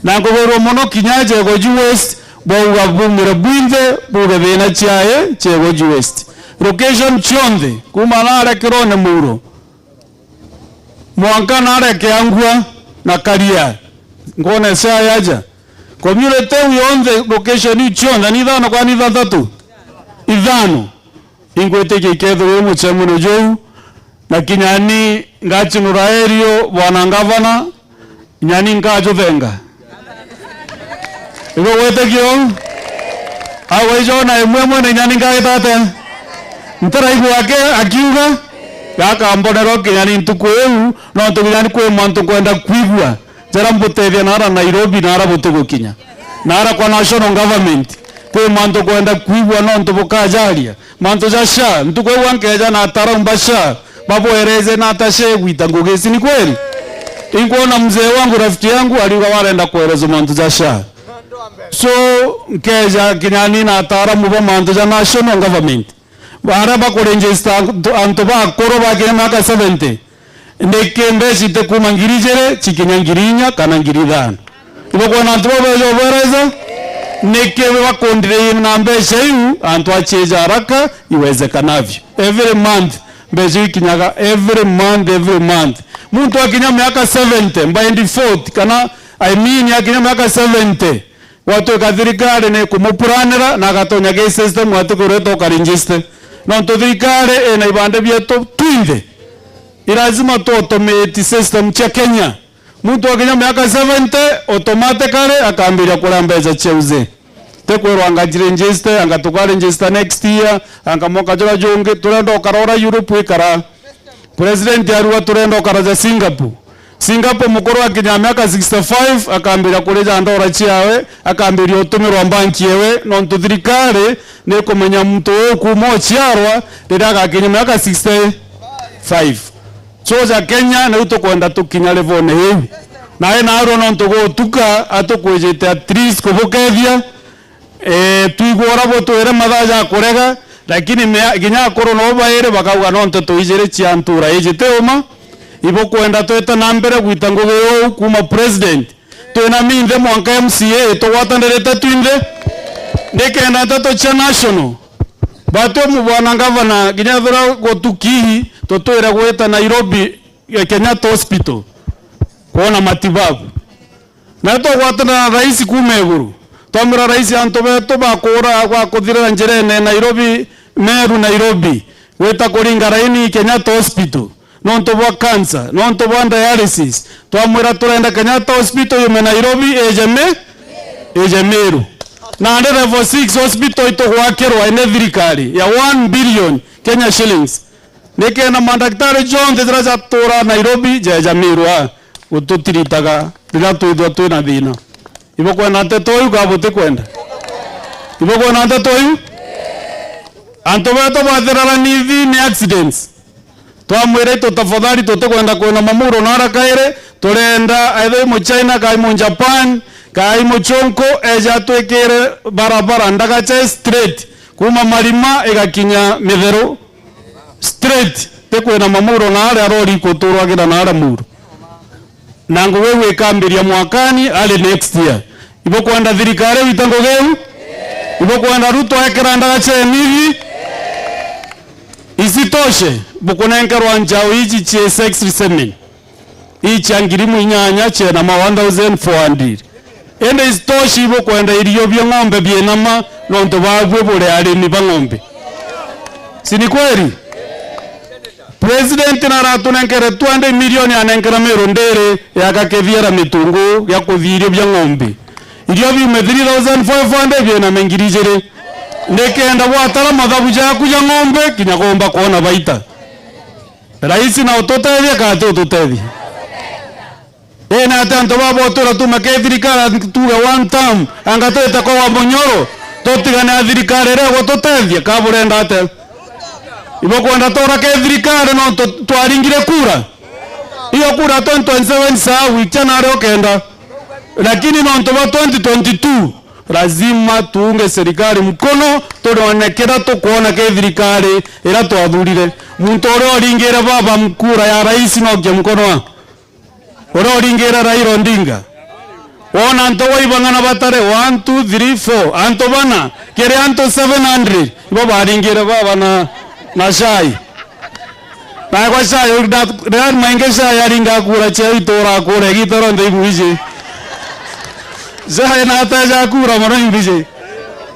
na ngobero mono kinyaje ego west boga bumira bwinde boga bena chaye chego west location chonde kumanara kirone muro mwanka nare keangwa na karia ngone saa yaja community uyonde location chonde ni dhano kwa ni dhatu idhano ingwete kikedo mu chemuno jo na kinyani ngachi nuraerio bwana ngavana nyani ngacho venga ibo wete kyo awe jona emwe na nyani ngaetate ntara ibo yake akiuga yaka ambonero kinyani ntukweu no tukinyani kwe mantu kwenda kwigwa jara mbutethia nara Nairobi nara butugo kinya nara kwa national government kwe mantu kwenda kwigwa no ntubuka jaria mantu jasha ntukweu wankeja na tara mbasha babu ereze na atashe gwita ngogesi ni kweli ingona mzee wangu rafiki yangu aliwa warenda kueleza mantu za sha so nkeja kinyani na ataramu ba mantu za national government baraba ko register anto ba koro ba kina maka 70 ndekembe site kuma ngirijere chikinyangirinya kana ngiridhan ibo kwa nantu ba yo bereza nekebe bakondire na mbesha yu anto acheja haraka iwezekanavyo every month mbezi kinyaga every month muntu akinya miaka 70 mbaye ndi 40 kana akinya miaka 70 watu kathirikari ne kumupuranira na gatonya ge system watu kureto karinjiste no ntothirikari na ibande byeto twinde ilazima tu automate system cha Kenya muntu akinya miaka 70 automatically akaambira kulambeza cheuze tekwerwa angajirenjiste angatukarenjista next year angamoka jora jonge turenda okarora Europe ikara president yarua turenda okaraja Singapore mukoro akinya miaka 65 akaambira kureja ndora chiawe akaambira utumirwa banki yewe no ntuthirikari ne kumenya mtu kumo chiarwa riraga akinya miaka 65 soja Kenya na utokwenda tukinya level ne hivi nae naro no ntugo tuka atokwejete at least kubukethia tuigora boto era madhaja kurega lakini ginya koro no baere bakauga no nteto ijere chiantura ejete uma ibo kwenda tweta nambere gwita ngogeo kuma president twena minde mwanka MCA to watandereta twinde ndekenda tato cha national bato mu bwana ngavana ginya thora gotukihi to twera gweta Nairobi Kenyatta Hospital kuona matibabu na to watana rais kumeguru tomira rais antobeto bakora kwa kuthira njerene Nairobi weta kuringa raini Kenyatta Hospital no ntobwa cancer no ntobwa dialysis twamwira turenda Kenyatta Hospital yume Nairobi ejemeru na level 6 hospital ito gwakirwa ene thirikari ya 1 billion Kenya shillings nike na madaktari John Thezra tora Nairobi jeja mirwa ututiritaga rira twithwa twina thina ibo kwenda nteto ka bote kwenda ibo kwenda nteto anto beto bathirara ni accidents twamwire tutafadhali tutakwenda kwena mamuro na rakaire turenda aithe mu China kai mu Japan kai mu Chonko eja twekere barabara ndagache straight kuma marima igakinya mithero straight tekwena mamuro na ara rori kuturwagira na ara muro nango wewe kambiria mwakani ale next year ibo kwenda thirikari witango geu ibo kwenda Ruto ekera ndagache mivi isitoshe bukunenkerwa njao ichi chie sex resemen ichi angirimu inyanya chena ma 1400 ende isitoshe ibo kwenda iriyo bya ng'ombe bienama nonto bagwe bure arimi ba ng'ombe sini kweli president na ratunenkere 20 milioni anenkera merondere yakakethiera mitungu ya kuthirio bya ng'ombe irio bime 3500 biena mengirijere nekenda bwatara mathabu jaku ya ng'ombe kinya gomba kuona baita raisi na utotethia kati utotethia ena tanto babo tora tumakethirikara tuga one time angateta kwa wabonyoro totigana thirikari rego tutethia kaburenda ate ibo kwenda tora kethirikari no twaringire kura iyo kura 2027 saa wichana leo kenda lakini no ntoba 2022 lazima tuunge serikali mkono tuonekera tukuona ke thirikari ira twathurire muntu ore oringira baba mkura ya rais no ke mkono ore oringira Raila Odinga wona anto waibangana batare 1 2 3 4 anto bana kere anto 700 baba aringira baba na shai na kwa shai ur mainge shai aringa kura chei tora kura gitoro ndai buije Zahe na ataja kura mara hivi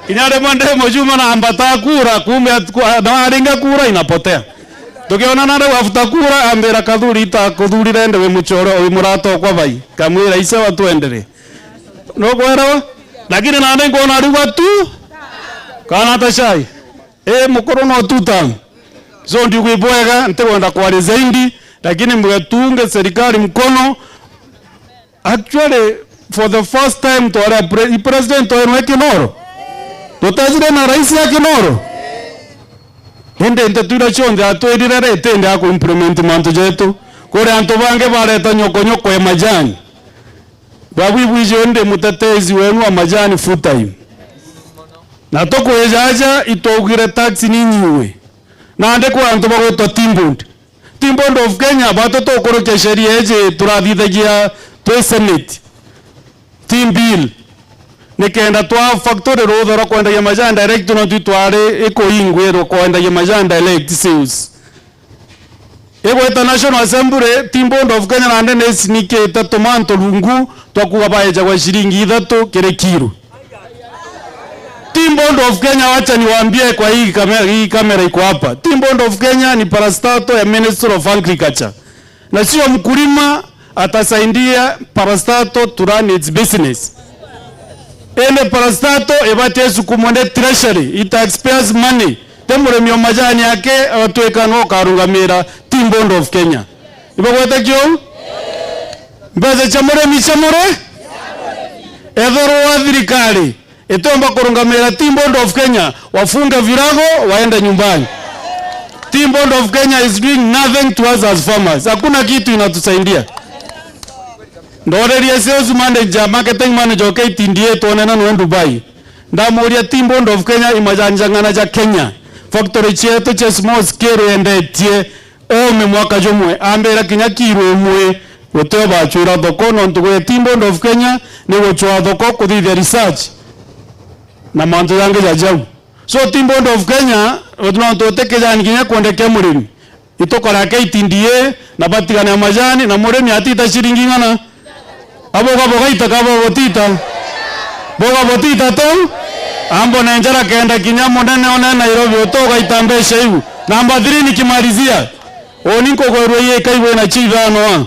kinyare mande mojuma na ambata kura kumbe na aringa kura inapotea tukiona nare wafuta kura ambera kadhuri ta kudhuri rende we muchoro we murato kwa bai kamwira isa watu endere no kwera lakini na ndengo na riwa tu kana tashai mukoro no tuta so ndi kuibwega ntekwenda kwa zaidi lakini mwetunge serikali mkono actually for the first time to our president wa Kinoro tutajire na rais ya Kinoro ende ntetuna chonde atwirire rete ndi ako implement manto jetu kore anto bange bareta nyoko ya majani babwibwije ende mutetezi wenu wa majani full time na toko ejaja itogire tax ninyiwe na ande kwa anto bagotwa Timbond of Kenya batoto koroke sheria eje turathithegia twe senate team bill nikenda twa factory rothora kwenda ya majani direct no twitware iko ingwero kwenda ya majani direct sales ego international assembly Timbond of Kenya nande nesinike tatomanto lungu twakuwa baeja kwa shilingi 3 kile kilo Timbond of Kenya wacha niwaambie kwa hii kamera iko hapa Timbond of Kenya ni parastato ya Ministry of Agriculture na sio mkulima atasaidia parastato to run its business ene parastato ebate sukumone treasury it taxpayers money temure myo majani yake atweka no karungamira Timbond of Kenya ibogota kyo mbeze chamore michamore edhoro wa thirikari etomba kurungamira Timbond of Kenya wafunga virago waenda nyumbani Timbond of Kenya is doing nothing to us as farmers hakuna kitu inatusaidia Ndoreria sales manager marketing manager KTDA tuonana no Dubai ndamuria Timbond of Kenya imajanjangana ja Kenya factory chetu cha small scale endetie ome mwaka jomwe ambera kinya kiro mwe wote bachura thoko no ntugo Timbond of Kenya ni gochwa thoko kuthithia research na manzo yange ja jau so Timbond of Kenya odno tote jani kinya kwendeke murimi itokora KTDA na batigana majani na murimi atita shilingi ngana aboga itakabo botita to ambo na njara kenda kinyamo nene ona Nairobi otoga itambesha hivu namba 3 nikimalizia oniko gwerwe ye kaiwe na chivano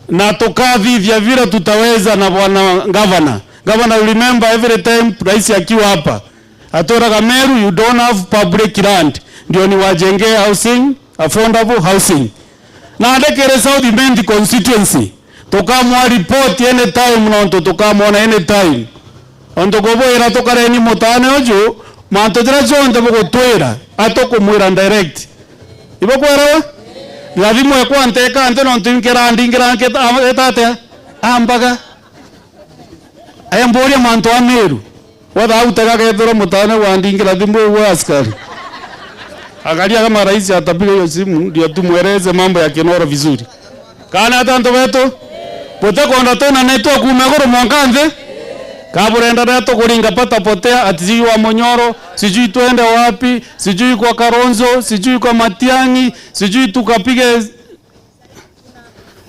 na tukavi vya vile tutaweza na bwana governor Governor, remember every time rais akiwa hapa atoraga Meru, you don't have public land, ndio ni wajenge housing, affordable housing. Na adekere South Imenti constituency tukamwa report anytime nonto tukamona anytime onto goboira tokareni motane ojo manto dira jonde bogotwera atokumwira direct ibo kwera lazimo yakwante kante nonto inkera ndingira ke etate ambaga ayamboria manto ameru wada utaka kedro motane wandingira dimbo wa askari angalia kama rais atapiga hiyo simu ndio tumweleze mambo ya Kinoro vizuri kana tanto wetu pote konda tena network umegoro mwanganze kaburenda nato kuringa pata potea ati wa Monyoro sijui tuende wapi sijui kwa Karonzo sijui kwa Matiang'i sijui tukapige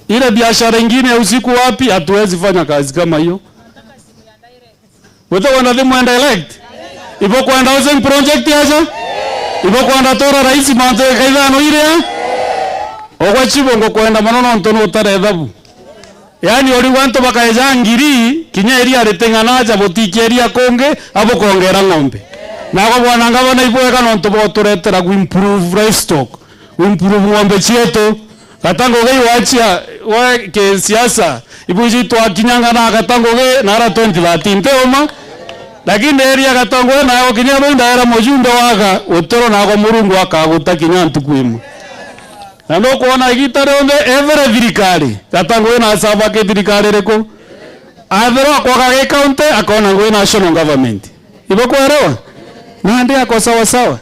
ile biashara nyingine usiku wapi hatuwezi fanya kazi kama hiyo pote konda thimu enda elect ipo kwenda housing project yaza ipo kwenda tora rais manze kaidano ile ogwa chibongo kwenda manono ntono utare thabu yani ori wanto bakaeja ngiri kinya eria retenganaja botiki eria konge abo kongera ng'ombe nago bwana ngabona ibweka nonto boturetera ku improve livestock improve ng'ombe chieto katango gei wachia wa ke siasa ibuji to akinyanga na katango ge nara 2013 teoma lakini eria katango na yo kinya ndo ndara mojumbe waga utoro nago murungu akaguta kinya ntukwimo na no kuona igitare onde every thirikari katango na saba ke thirikari reko athero kwa kage county akona ngwe national government ibo kwelewa na ndia kwa sawa sawa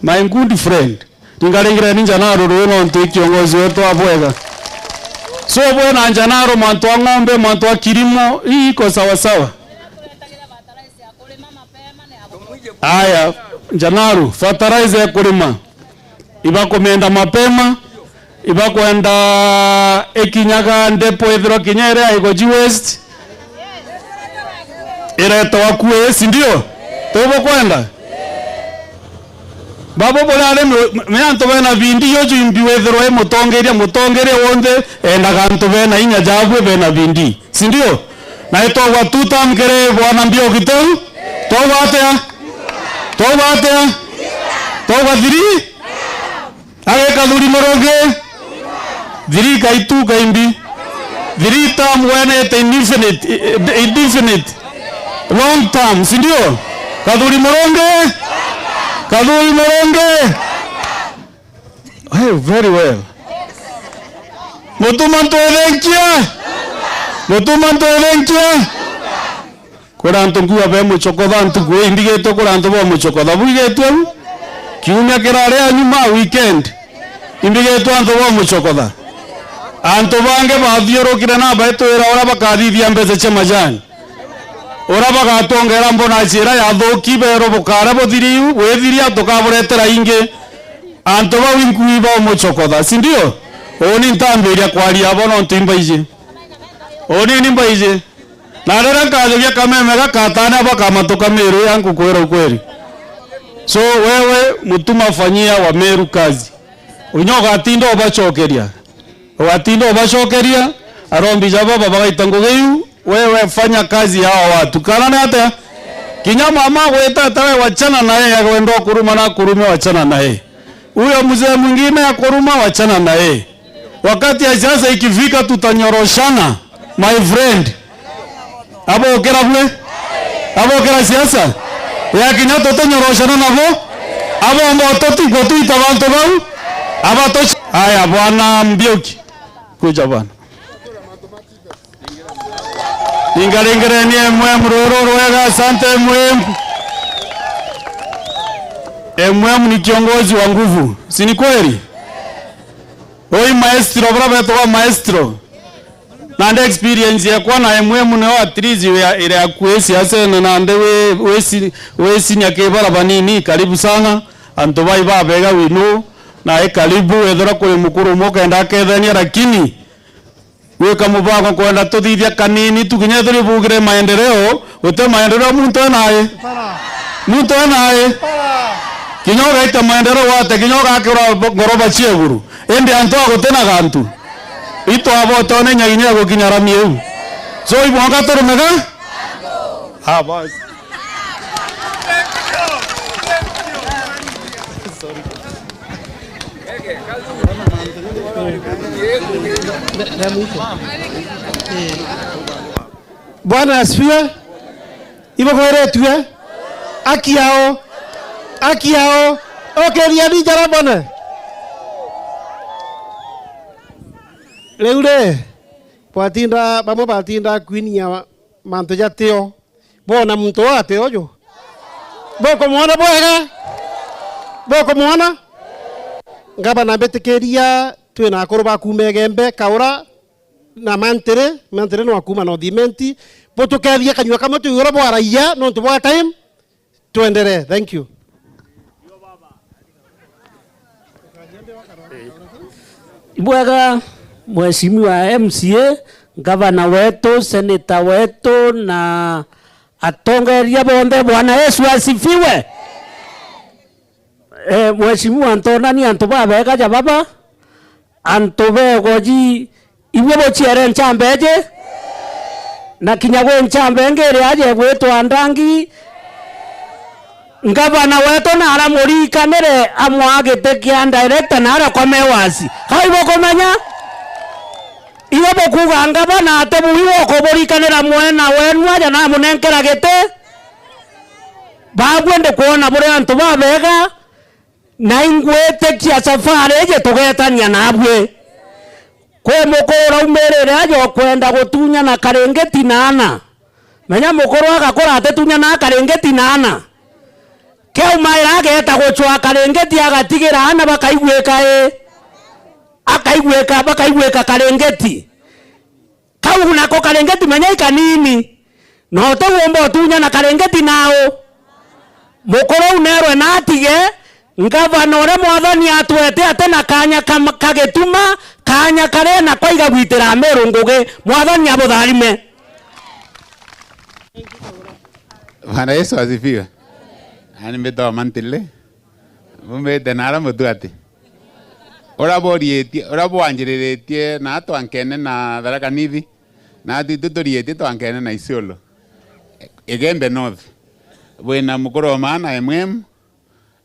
my good friend tingarengira ninja naro runo ntu kiongozi wetu abwega so bwana njanaro mantu ng'ombe mantu kilimo hii iko sawa sawa aya njanaro fertilizer ya kulima ibako menda mapema ibako enda ekinyaga ndepo ethero kinyere aigoji west ireto wakue si ndio tobo kwenda babo bolale meanto bena bindi yoju imbi wethero e mutongere wonde enda ganto bena inya jabwe bena bindi si ndio na eto watuta mkere bwana mbio kiteu toba thiri age kaduri moronge thiri kaitu kaimbi thiri tam wene indefinite long term si ndio kaduri moronge hey very well mutumanto evenkia kuranto nguwa be muchokodha ntugo indigeto kuranto bo muchokodha buigetwe kiumia kirare anyuma weekend indigeto anto bo muchokodha anto bange bathiorokire na baitwira ora bakathithia mbece cha majani ora bagatongera mbona chira ya thoki bero bukara bothiriu wethiria tukaburetera inge anto ba winkui bo muchokodha si ndio oni ntambiria kwaria bono ntimbaije oni nimbaije na rera kaje kameme gakatana bakamatoka Meru yangu kwera ukweli so wewe mutuma fanyia wa Meru kazi unyoga atindo obachokeria arombi jaba baba gaitango geu wewe fanya kazi hao watu kana hata kinya mama weta tawe wachana naye akwenda kuruma na kurume wachana naye huyo mzee mwingine akoruma wachana naye wakati ya sasa ikifika tutanyoroshana my friend abo okera siasa ya kinyato tonyoroshana nabo abo mboto tiko tuita bantu bau aba to haya bwana Mbioki kuja bwana ingalengereni mwe mroro rwega asante mwe ni kiongozi wa nguvu si ni kweli oi maestro bravo toka maestro na nda experience ya kwa na emwemu ne wa trizi ile ya kuesi asene na nde wesi nyakebara banini karibu sana antobai babega wino na karibu ethora kuri mukuru moka nda kethania lakini we kama baba kwenda tuthithia kanini tukinya thuri bugire maendeleo ute maendeleo muntu anaye kinyoga ita maendeleo wate kinyoga akira ngoroba chieguru ende anto agotena gantu ito abo tone nyaginya gokinyara mieu so ibonga toromega boss. Bwana asifiwe. Ibo kweretwe. Akiao. Okay, riani jara bwana. Leure. Batinda kwinia manto jateo. Bona mto ateo jo. Boko mwana. Ngaba na betekeria twina akoro bakumegembe kaura na mantere no akuma no dimenti boto keria kanywa kama tu yoro bwara ya no to bwa time tuendelee. Thank you. Ibwaga mheshimiwa MCA, gavana wetu, seneta wetu na atongeria bonde. Bwana Yesu asifiwe. Mheshimiwa Antonani antubabega ja baba antubegoji iwe bochiere nchambeje na kinyagwe nchambe ngere aje gwetwa ndangi ngavana wetu na ara murikanire amwagite kia director na ara komewasi haibo komenya iwe bokuga ngavana atebuiwo koburikanira mwena wenu aja na munenkera gete bagwende kuona bure antu babega na ingwete kia safari eje tugetania nabwe kwe mukoro umerere ajo kwenda gutunya na karengeti nana menya mukoro agakora atetunya na karengeti nana keu maira ageta guchwa karengeti agatigira ana bakaigweka karengeti kau nako karengeti menya ikanini no te wombo tunya na karengeti nao mukoro unerwe na atige ngavana ore mwathani atwete ate na kanya kagetuma kanya kare na kwaiga gwitira Meru nguge mwathani abutharime. Bwana Yesu asifiwe. Ani meto mantile mumbe denara mutuati ora bwanjireretie na atwankene na Tharaka Nithi na tutoriete twankene na Isiolo Egembe North bwena mukoro mana emwem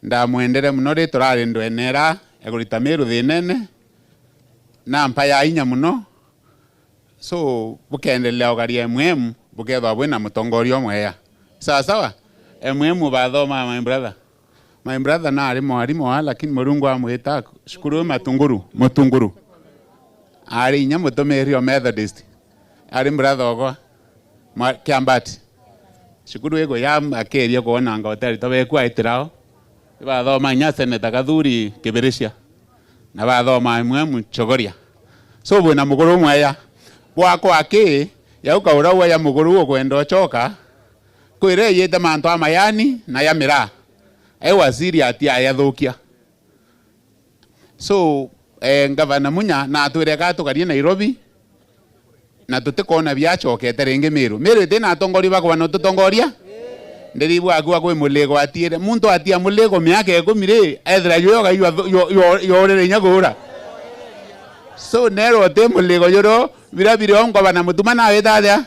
ndamwendere muno ri turari ndwenera egurita Meru thinene na mpaya inya muno so bukendelea ugaria emwem bukethwa bwena mutongorio mweya sawa emwem bathoma my brother na ari mwarimu lakini Murungu amwita shukuru mutunguru ari inya mutomerio Methodist ari brother ogwa Kiambati shukuru ego ya akeria kuona anga hoteli tobe kwaitirao bathoma nya seneta Gathuri Kibirisha na bathoma emwem Chogoria so bwena muguru mweya bwako ake yauka urawa ya muguru kwenda choka kwire yete manto amayani na ya mira waziri atia yathukia so ngavana munya na atwirega tukarie Nairobi na tutikona biachokete ringi Meru tena atongori bakwa no tutongoria ndiribu agwa kwe mulego atire muntu atia mulego miaka 10 ethra yoga yorere nyagura so nero te mulego yoro birabire ngavana mutuma na wethathia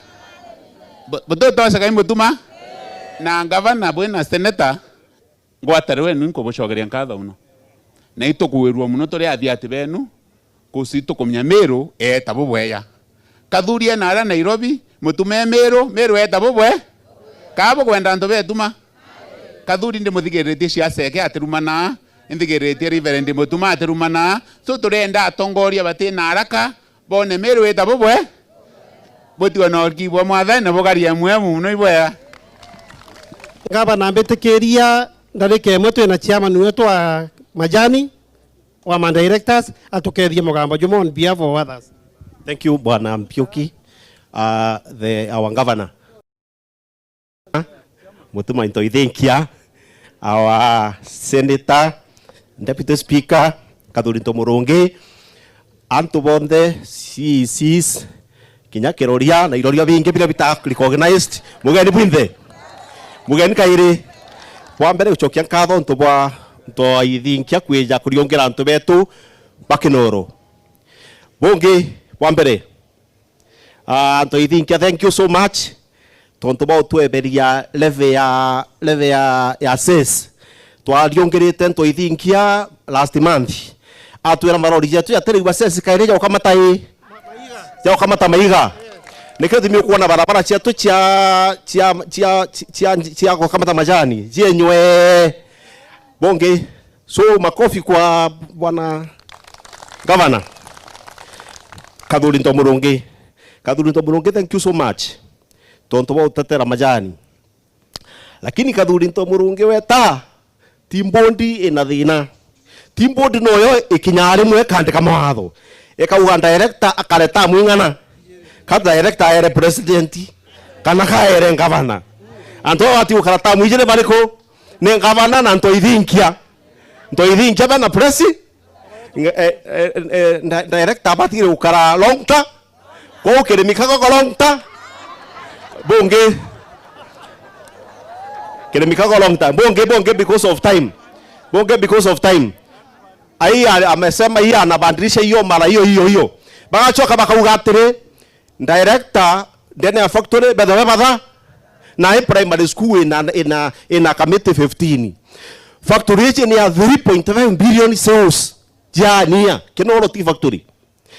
butoto saka mutuma na ngavana bwena seneta ngwatarwe nunko bocogeria nkatho muno na itukuirwo muno turi athiati benu kusitu kumya Meru etabo bweya Gathuri na ara Nairobi mutume Meru etabo bwe kabo kwenda ndo betuma Gathuri ndi muthigeretie ciaceke atirumana indigeretie reverend mutuma atirumana so turenda atongoria batina araka bone Meru etabo bwe botwa no kibwa mwathani bogaria mwemu muno ibweya ngaba na betekeria ndareke mwetu na chairman wetu wa majani wa man directors atukerie mugambo jumo on behalf of others. Thank you Bwana Mpiuki, our governor Mutuma Ntoithinkia, our senator deputy speaker Gathuri Murungi, antu bonde CECs kinya kiroria na iroria bingi bila bita recognized mugeni bwinthe mugeni kairi wa mbere uchokia nkatho ntubwa Ntoithinkia kwija kuriongera antu betu bakinoro bungi wa mbere Ntoithinkia, thank you so much tonto bao tweberia leve ya ses twariongerete nto ithinkia last month atwera marori yetu yaterewa ses kaire ya ukamata maiga nikethimi kuona barabara chetu chia ukamata majani jenywe bonge. So makofi kwa bwana Governor Kadhuri Ntomurungi. Kadhuri Ntomurungi, thank you so much. Tonto bao tatera majani. Lakini Kadhuri Ntomurungi weta timbondi ina thina. Timbondi noyo ikinyari mwe kandika mawatho. Ekauga director akareta mwingana. Ka director ere president kana ka ere governor. Anto ati ukarata mwijire bariko ne governor na nto ithinkia. Nto ithinkia bana presi. Director batire ukara longta. Ko kere mikako longta. Bonge. Kere mikako longta. Bonge because of time. Bonge because of time. Ai amesema hii anabadilisha hiyo mara hiyo. Bagachoka bakauga atire director ndene ya factory bedha na primary school ina committee 15. Factory ni ya 3.5 billion sales. Jania kinoro ti factory.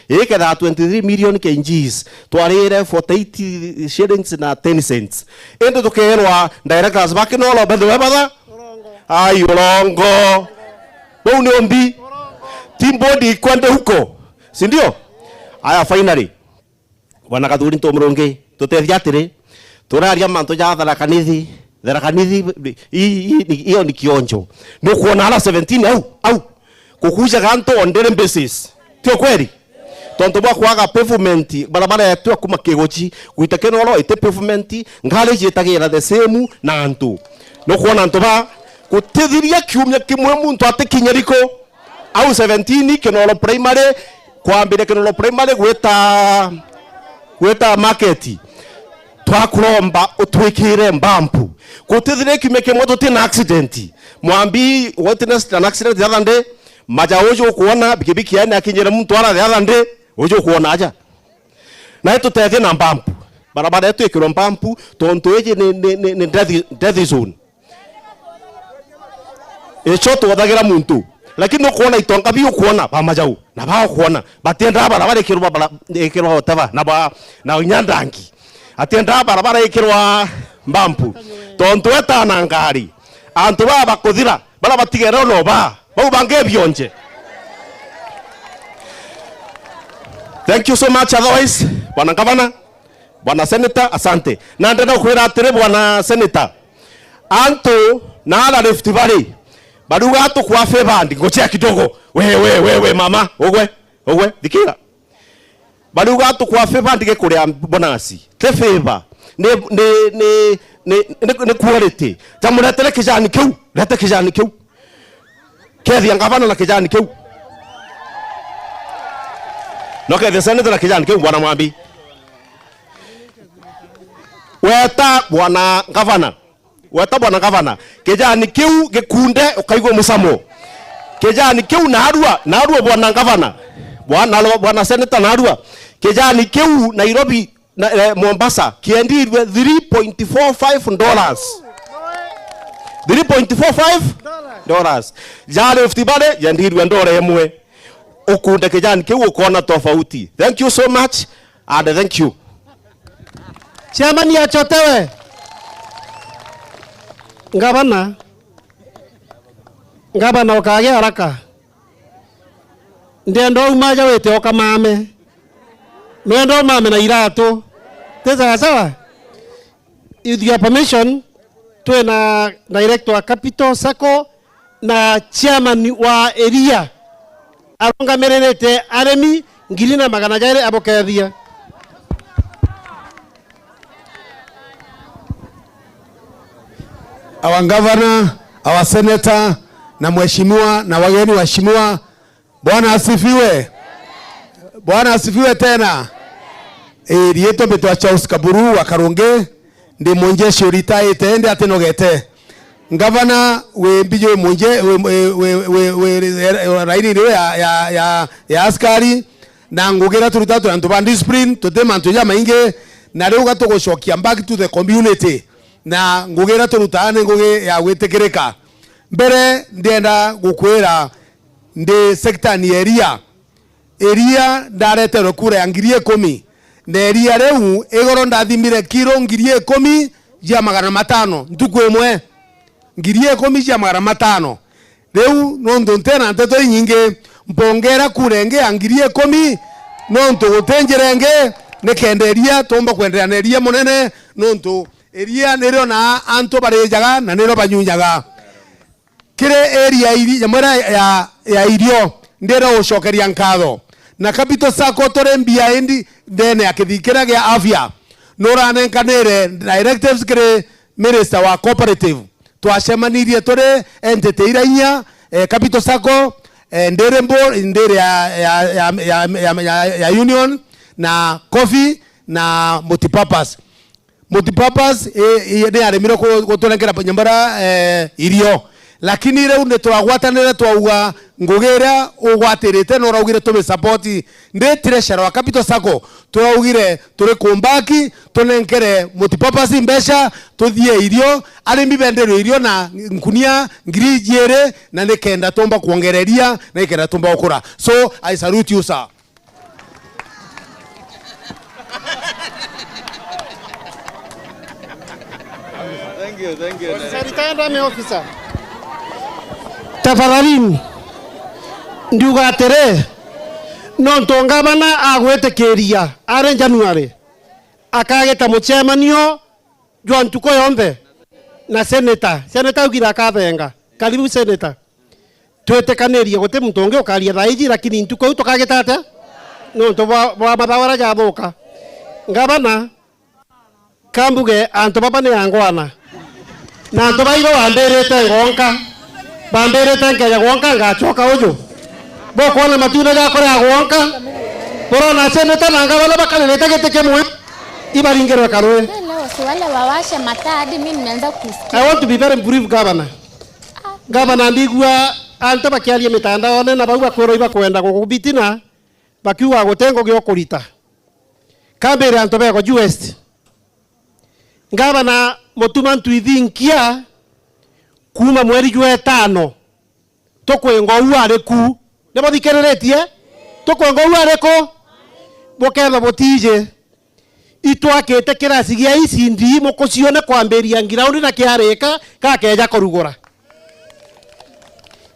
Eke da 23 million kgs. Twarire 48 shillings na 10 cents. Endo tokerwa directors bakinolo bedha ai ulongo. Boni ombi. Timbodi kwende huko. Si ndio? Aya finally. Bwana Kadhuri Ntomurungi tutethia atiri turaria manto ja tharakanithi hiyo ni kionjo. Ndio kuona ala 17 au kukuja ganto on daily basis. Tio kweli? Tonto bwa kwaga pavement barabara yetu akuma kegochi kuitakeno ro ite pavement ngale jitagira the same na antu. No kuona ntoba kutithiria kiumya kimwe muntu atikinyeriko au 17 kinolo primary kwambire kinolo primary gweta market twakuromba utwikire mbampu kutithire kimeke moto tina accident mwambi witness an accident the other day maja ojo kuona bikibiki yani akinyere mtu ara the other day ojo kuona aja na yetu tete na mbampu barabara yetu ikiro mbampu tonto eje ni death zone echoto wadagira muntu lakini kuona itonga biyo kuona ba majau na ba kuona batenda barabara ikirwa hotava na nyandangi atenda barabara ikirwa mbampu tonto eta na ngari antu baba kuthira bara batigero no ba bange byonje. Thank you so much. Otherwise bwana Governor, bwana Senator, asante. Na ndenda kwira atire bwana Senator antu na ala Rift Valley baruga tu kwa favor ngochea kidogo wewe mama ogwe dikira baruga tu kwa favor ndike kuria bonasi te favor ne quality tamuletele kijani kiu lete kijani kiu kethi ngavana na kijani kiu no kethi Senator na kijani kiu bwana Mwambi weta bwana Governor kijani kiu gikunde ukaigwa musamo kijani kiu na arua bwana Governor bwana Senator na arua kijani kiu Nairobi na Mombasa kiendirwe $3.45 $3.45 jale Rift Valley yandirwe ndore yemwe ukunde kijani kiu ukona tofauti. Thank you so much and thank you. Chairman ya chotewe Gavana ukage haraka ndendo umaja wete okamame mwendo mame na irato teza sawa with your permission tuwe na director wa Capital Sacco na chairman wa area aronga mererete aremi ngilina magana jaire abokethia. Our governor, our senator, na mheshimiwa na wageni waheshimiwa, Bwana asifiwe. Bwana asifiwe tena. Rieto betwa Charles Kaburu wa Karonge ndi monje shorita ende atenogete. Governor we bijo monje we raini ya askari na ngugera turutatu na discipline tutema ntoja mainge na riu gatugucokia back to the community na ngugira turutane ngugi ya gwitikirika mbere ndienda gukwira ndi sector ni area ndareterwo kura ya 10,000 na area riu igoro ndathimire kiro 10,000 ya 500 ntuku imwe 10,000 ya 500 riu no ndontena nteto nyingi mbongera kurenge ya 10,000 no ntugutenjerenge nikenderia tumba kwenderia munene no ntu eria nero na anto barejaga na nero banyunyaga kire area iri jamara ya irio ndero ushokeria nkatho na capital sako tore mbia endi ndene akithikira gya afya nora nkanere directives kire minister wa cooperative twacemanirie tore entity irainya capital sako ndere ya union na coffee na multipurpose ni aremiro gutulengera nyambara irio lakini reu ni twagwatanira twauga ngugera ugwatirite no raugire tume support ndi treasurer wa capital sako turaugire turi kumbaki tunenkere multipurpose mbesha tuthie irio arimi bendero irio na nkunia ngiri jere na nikenda tomba kuongereria na nikenda tomba ukura. So I salute you sir. Thank you. Retired officer. Tafadhalini ndiuga atere no ntongabana agwetekeria are January akageta muchemanio jwa ntuko yombe na senator ugira akathenga karibu senator twetekanirie gote mutonge ukaria thaiji lakini ntuko uto kageta ate no to wa mathawara ja thoka ngabana kambuge anto baba ne angwana na anto bairo wamberete ngonka bamberete ngeja gonka ngachoka uju boko na matunda ya kore agwonka borona seneta nanga wala bakaleta gete mwe ibaringero karwe leo si wale wawashe mataa hadi mimi nimeanza kusikia. I want to be very brief governor. Governor ndigua anto bakialie mitandao na bagwa kwero iba kwenda gukubitina bakiwa gotengo gyo kurita kambere anto bego West governor motuma ntwithinkia kuma mweri jwe 5 tokwengo uare ku nebo thikereretie tokwengo uare ko bokela botije itwakete kirasi gia icindi mukucione kwamberia ngiraundi na kiarika kakeja kurugura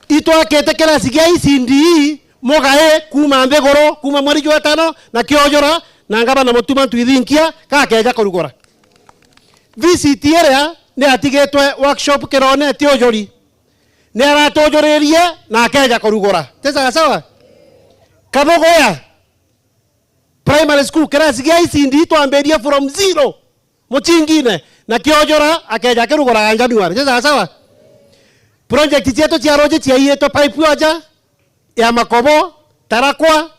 itwakete kirasi gia icindi mugae kuma mbegoro kuma mweri jwe 5 na kiojora na ngaba na motuma ntwithinkia kakeja kurugura visit area ne atigetwe workshop kirone tiojori ne aratojorerie na akeja kurugura tesa sawa kabogoya primary school class gia icindi twamberia from 0 muchingine na kiojora akeja kurugura January tesa sawa project chetu cia roje cia yeto pipe waja ya makobo tarakwa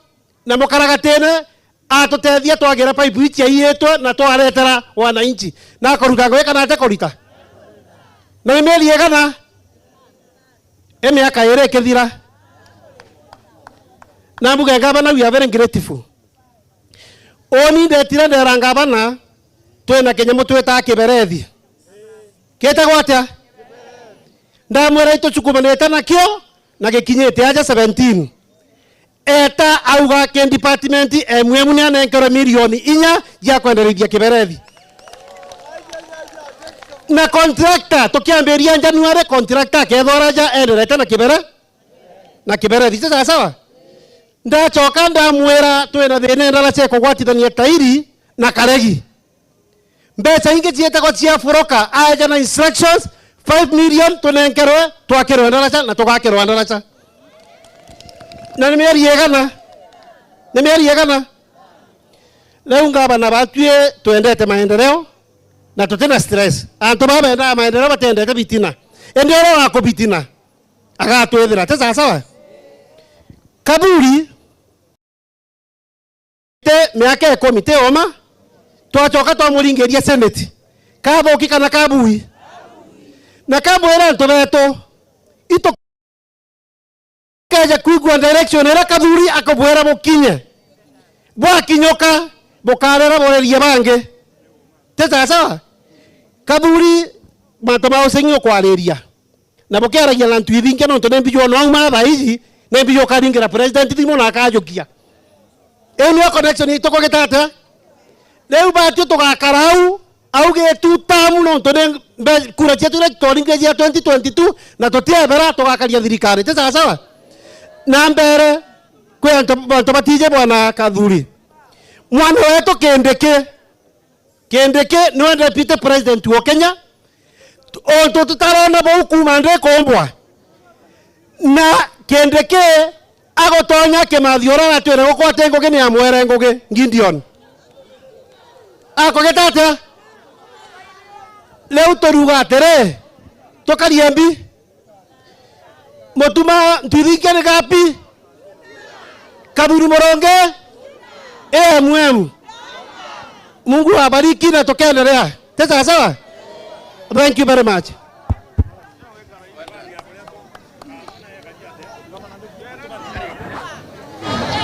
na mukaragatene atotethia twagira pipe cia yeto na twaretera wananchi na koruta gweka na tekorita na emeli yegana emiaka yere kethira na mbuga gabana we are very grateful oni ndetira nderanga bana twena Kenya mutweta kiberethi kete gwata ndamwera ituchukumanete nakio na gikinyete aja 17 eta auga ke department emwe munene nkero milioni 4 ya kwenderithia kiberethi na contractor tukiamberia January contractor kethoraja enderete na kiberethi sasa sawa ndachoka ndamwera twena thine ndala cheko gwatithania tairi na karegi mbeca ingi ciete go cia furoka aja na instructions 5 million tunenkerwe twakerwe ndala na tugakerwa ndala na nimeri yegana leo ngabana batwie twendete maendeleo na tutena stress anto baba enda maendeleo batendete bitina endero wako bitina agatwethira tesa sawa kaburi te miaka komite oma twachoka twamuringeria senate kabo kikana kabui na kabo era ntobeto ito kaja kuigwa direction era kaburi akobwera mukinye bwa kinyoka bokarera boreria bange Tesa sawa kaburi matoma usengio kwa aleria na bokera ya lantu idinke no to nembi yo no ma baiji nembi yo karingira president dimo na kajokia eno connection ito ko getata leu batio to gakarau au ge tutamu no to ne kura chetu electoral ngeje ya 2022 na totia bera to gakaria thirikari tesa sawa na mbere kwe to batije bwana Kathuri mwana wetu Kindiki no deputy president wa Kenya onto tutarona bo kumande kombwa na Kindiki agotonya Kimathi na twere gukwa tengo gini amwere ngugi Gideon akogetata leo toruga tere tokariembi motuma ntwithikene gapi Kaburi Moronge Mungu abariki na tukaendelea. Tesa sawa? Thank you very much.